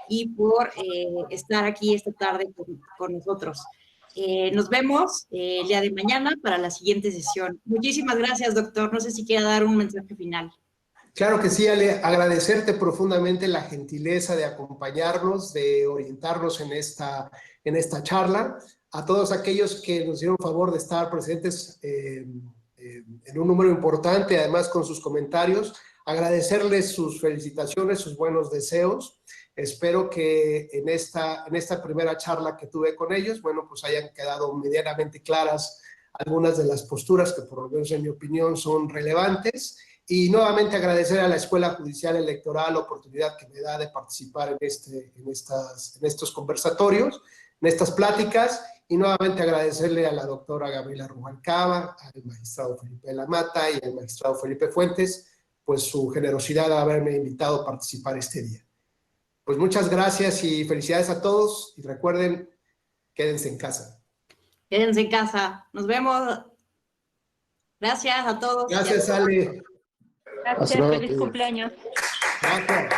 y por estar aquí esta tarde con nosotros. Nos vemos el día de mañana para la siguiente sesión. Muchísimas gracias, doctor. No sé si quiera dar un mensaje final. Claro que sí, Ale, agradecerte profundamente la gentileza de acompañarnos, de orientarnos en esta charla. A todos aquellos que nos dieron favor de estar presentes en un número importante, además con sus comentarios, agradecerles sus felicitaciones, sus buenos deseos. Espero que en esta primera charla que tuve con ellos, bueno, pues hayan quedado medianamente claras algunas de las posturas que, por lo menos en mi opinión, son relevantes. Y nuevamente agradecer a la Escuela Judicial Electoral la oportunidad que me da de participar en estos conversatorios, en estas pláticas, y nuevamente agradecerle a la doctora Gabriela Rubalcaba, al magistrado Felipe de la Mata y al magistrado Felipe Fuentes, pues su generosidad de haberme invitado a participar este día. Pues muchas gracias y felicidades a todos, y recuerden, quédense en casa. Quédense en casa. Nos vemos. Gracias a todos. Gracias, Ale. Gracias, feliz cumpleaños. Gracias.